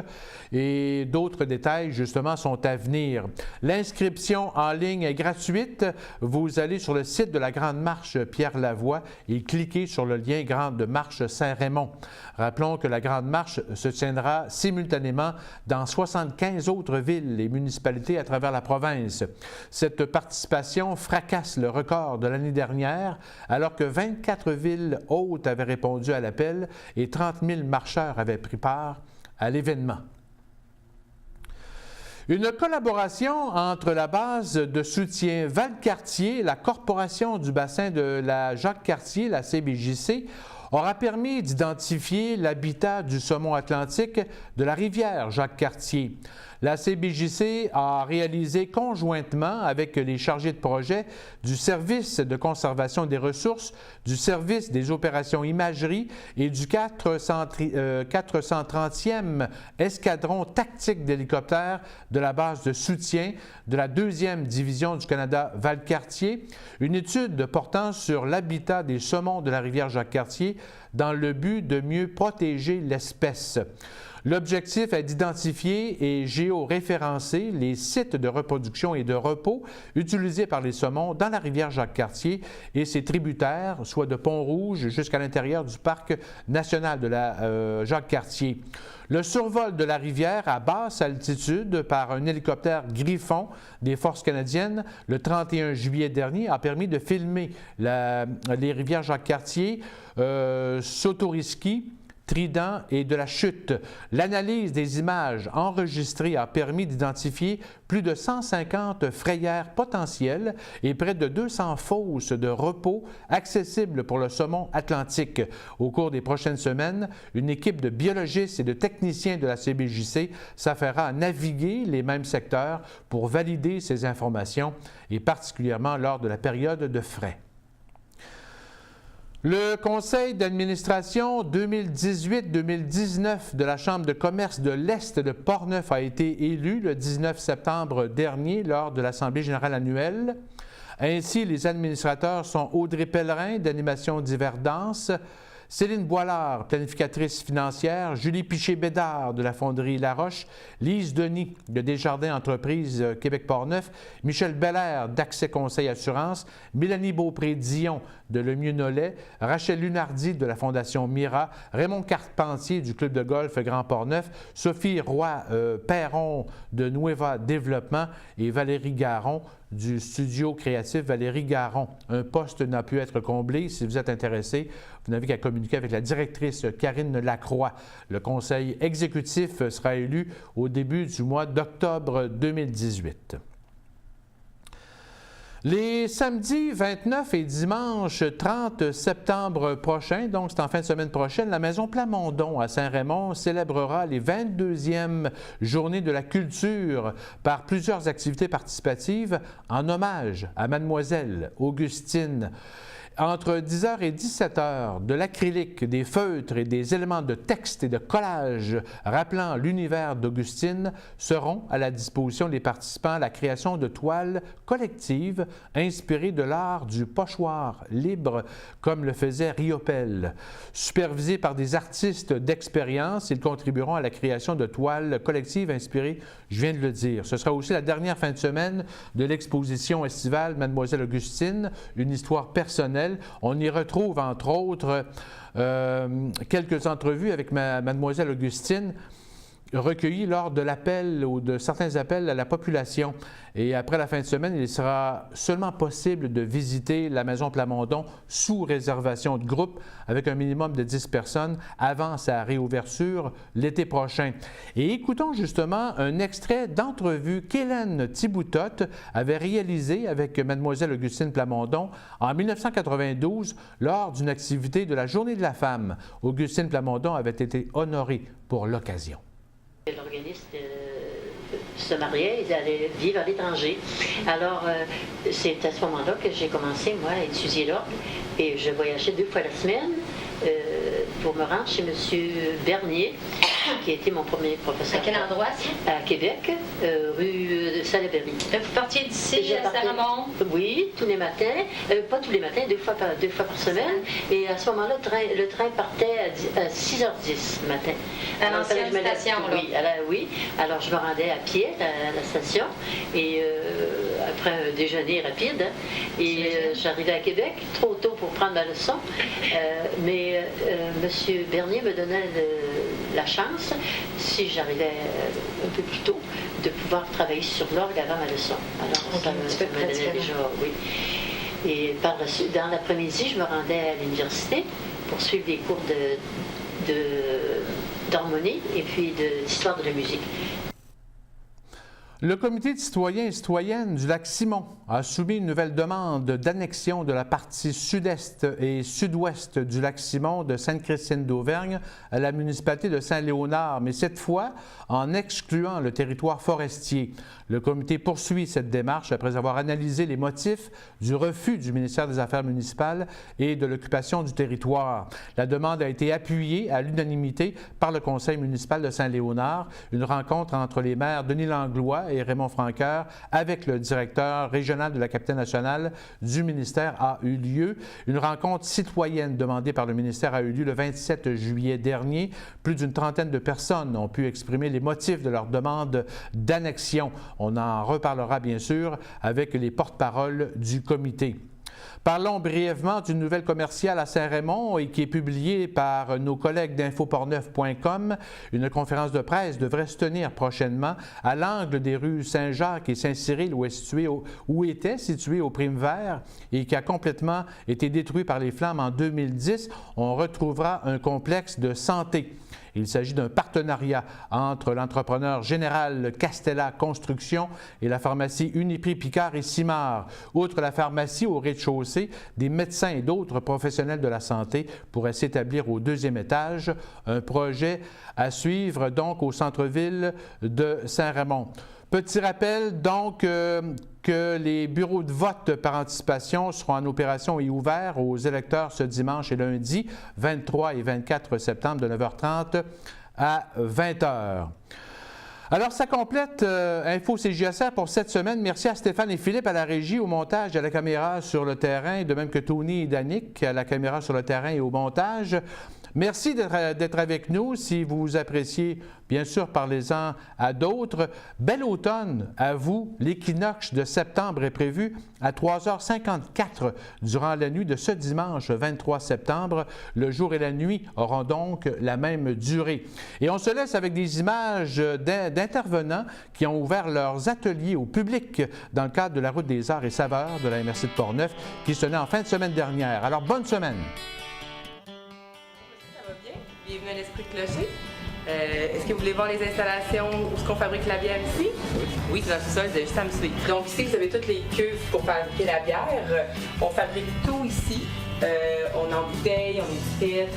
et d'autres détails, justement, sont à venir. L'inscription en ligne est gratuite. Vous allez sur le site de la Grande Marche Pierre Lavoie et cliquez sur le lien Grande Marche Saint-Raymond. Rappelons que la Grande Marche se tiendra simultanément dans 75 autres villes et municipalités à travers la province. Cette participation fracasse le record de l'année dernière, alors que 24 villes hôtes avaient répondu à l'appel et 30 000 marcheurs avaient pris part à l'événement. Une collaboration entre la base de soutien Valcartier, la Corporation du bassin de la Jacques-Cartier, la CBJC, aura permis d'identifier l'habitat du saumon atlantique de la rivière Jacques-Cartier. La CBJC a réalisé conjointement avec les chargés de projet du Service de conservation des ressources, du Service des opérations imagerie et du 430e escadron tactique d'hélicoptères de la base de soutien de la 2e division du Canada Valcartier, une étude portant sur l'habitat des saumons de la rivière Jacques-Cartier dans le but de mieux protéger l'espèce. L'objectif est d'identifier et géoréférencer les sites de reproduction et de repos utilisés par les saumons dans la rivière Jacques-Cartier et ses tributaires, soit de Pont-Rouge jusqu'à l'intérieur du parc national de la Jacques-Cartier. Le survol de la rivière à basse altitude par un hélicoptère Griffon des Forces canadiennes le 31 juillet dernier a permis de filmer les rivières Jacques-Cartier, Sotoriski, Trident et de la chute. L'analyse des images enregistrées a permis d'identifier plus de 150 frayères potentielles et près de 200 fosses de repos accessibles pour le saumon atlantique. Au cours des prochaines semaines, une équipe de biologistes et de techniciens de la CBJC s'affairera à naviguer les mêmes secteurs pour valider ces informations et particulièrement lors de la période de frai. Le conseil d'administration 2018-2019 de la Chambre de commerce de l'Est de Portneuf a été élu le 19 septembre dernier lors de l'Assemblée générale annuelle. Ainsi, les administrateurs sont Audrey Pellerin d'Animation d'hiver danse, Céline Boilard, planificatrice financière, Julie Piché-Bédard de la Fonderie Laroche, Lise Denis de Desjardins Entreprises Québec-Portneuf, Michel Belair d'Accès Conseil Assurance, Mélanie Beaupré-Dion de Le Mieux-Nollet, Rachel Lunardi de la Fondation Mira, Raymond Carpentier du Club de golf Grand Portneuf, Sophie Roy-Perron de Nueva Développement et Valérie Garon du studio créatif Valérie Garon. Un poste n'a pu être comblé. Si vous êtes intéressé, vous n'avez qu'à communiquer avec la directrice Karine Lacroix. Le conseil exécutif sera élu au début du mois d'octobre 2018. Les samedis 29 et dimanche 30 septembre prochains, donc c'est en fin de semaine prochaine, la Maison Plamondon à Saint-Raymond célébrera les 22e Journées de la culture par plusieurs activités participatives en hommage à Mademoiselle Augustine. Entre 10h et 17h, de l'acrylique, des feutres et des éléments de texte et de collage rappelant l'univers d'Augustine seront à la disposition des participants à la création de toiles collectives inspirées de l'art du pochoir libre, comme le faisait Riopelle. Supervisés par des artistes d'expérience, ils contribueront à la création de toiles collectives inspirées, je viens de le dire. Ce sera aussi la dernière fin de semaine de l'exposition estivale Mademoiselle Augustine, une histoire personnelle. On y retrouve, entre autres, quelques entrevues avec Mademoiselle Augustine recueillies lors de l'appel ou de certains appels à la population. Et après la fin de semaine, il sera seulement possible de visiter la Maison Plamondon sous réservation de groupe avec un minimum de 10 personnes avant sa réouverture l'été prochain. Et écoutons justement un extrait d'entrevue qu'Hélène Thiboutot avait réalisé avec Mademoiselle Augustine Plamondon en 1992 lors d'une activité de la Journée de la femme. Augustine Plamondon avait été honorée pour l'occasion. L'organiste se mariait, ils allaient vivre à l'étranger. Alors, c'est à ce moment-là que j'ai commencé, moi, à étudier l'orgue. Et je voyageais 2 fois la semaine pour me rendre chez M. Bernier, qui a été mon premier professeur. À quel endroit? À Québec, rue de Salaberry. Vous partiez d'ici à Saint-Raymond? Oui, tous les matins. Pas tous les matins, 2 fois par semaine. Et à ce moment-là, le train partait à 6h10 le matin. À l'ancienne station, là? Oui. Alors, je me rendais à pied à la station. Et après un déjeuner rapide. J'arrivais à Québec, trop tôt pour prendre ma leçon. Mais M. Bernier me donnait la chance, si j'arrivais un peu plus tôt, de pouvoir travailler sur l'orgue avant ma leçon. Alors, ça me donnait déjà, oui. Et par la suite, dans l'après-midi, je me rendais à l'université pour suivre des cours d'harmonie et puis d'histoire de la musique. Le comité de citoyens et citoyennes du Lac-Simon a soumis une nouvelle demande d'annexion de la partie sud-est et sud-ouest du Lac-Simon de Sainte-Christine d'Auvergne à la municipalité de Saint-Léonard, mais cette fois en excluant le territoire forestier. Le comité poursuit cette démarche après avoir analysé les motifs du refus du ministère des Affaires municipales et de l'occupation du territoire. La demande a été appuyée à l'unanimité par le conseil municipal de Saint-Léonard. Une rencontre entre les maires Denis Langlois et Raymond Franqueur avec le directeur régional de la capitale nationale du ministère a eu lieu. Une rencontre citoyenne demandée par le ministère a eu lieu le 27 juillet dernier. Plus d'une trentaine de personnes ont pu exprimer les motifs de leur demande d'annexion. On en reparlera bien sûr avec les porte-paroles du comité. Parlons brièvement d'une nouvelle commerciale à Saint-Raymond et qui est publiée par nos collègues d'infoportneuf.com. Une conférence de presse devrait se tenir prochainement à l'angle des rues Saint-Jacques et Saint-Cyril où était situé au Prime-Vert et qui a complètement été détruit par les flammes en 2010. On retrouvera un complexe de santé. Il s'agit d'un partenariat entre l'entrepreneur Général Castella Construction et la pharmacie Uniprix Picard et Simard. Outre la pharmacie au rez-de-chaussée, des médecins et d'autres professionnels de la santé pourraient s'établir au 2e étage. Un projet à suivre donc au centre-ville de Saint-Raymond. Petit rappel donc que les bureaux de vote par anticipation seront en opération et ouverts aux électeurs ce dimanche et lundi 23 et 24 septembre de 9h30 à 20h. Alors, ça complète Info CJSR pour cette semaine. Merci à Stéphane et Philippe à la régie, au montage, à la caméra sur le terrain, de même que Tony et Danick à la caméra sur le terrain et au montage. Merci d'être avec nous. Si vous appréciez, bien sûr, parlez-en à d'autres. Bel automne à vous. L'équinoxe de septembre est prévu à 3h54 durant la nuit de ce dimanche 23 septembre. Le jour et la nuit auront donc la même durée. Et on se laisse avec des images d'intervenants qui ont ouvert leurs ateliers au public dans le cadre de la Route des Arts et Saveurs de la MRC de Portneuf qui se tenait en fin de semaine dernière. Alors, bonne semaine! Bienvenue à l'Esprit Clocher. Est-ce que vous voulez voir les installations où est-ce qu'on fabrique la bière ici? Oui, c'est dans le sous-sol, vous avez juste à me suivre. Donc ici, vous avez toutes les cuves pour fabriquer la bière. On fabrique tout ici. On embouteille, on étiquette.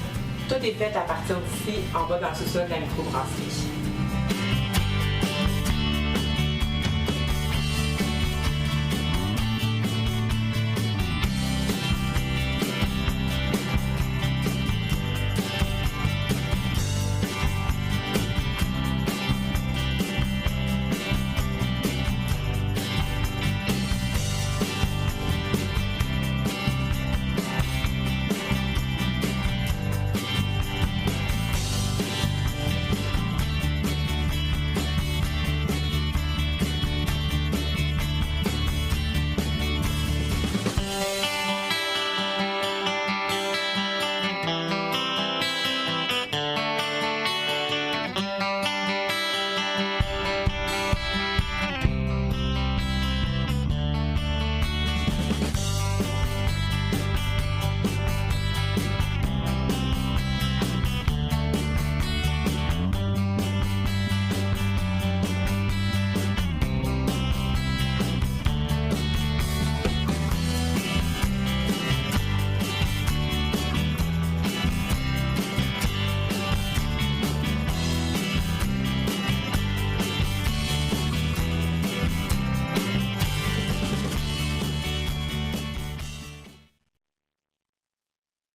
Tout est fait à partir d'ici, en bas dans le sous-sol de la microbrasserie.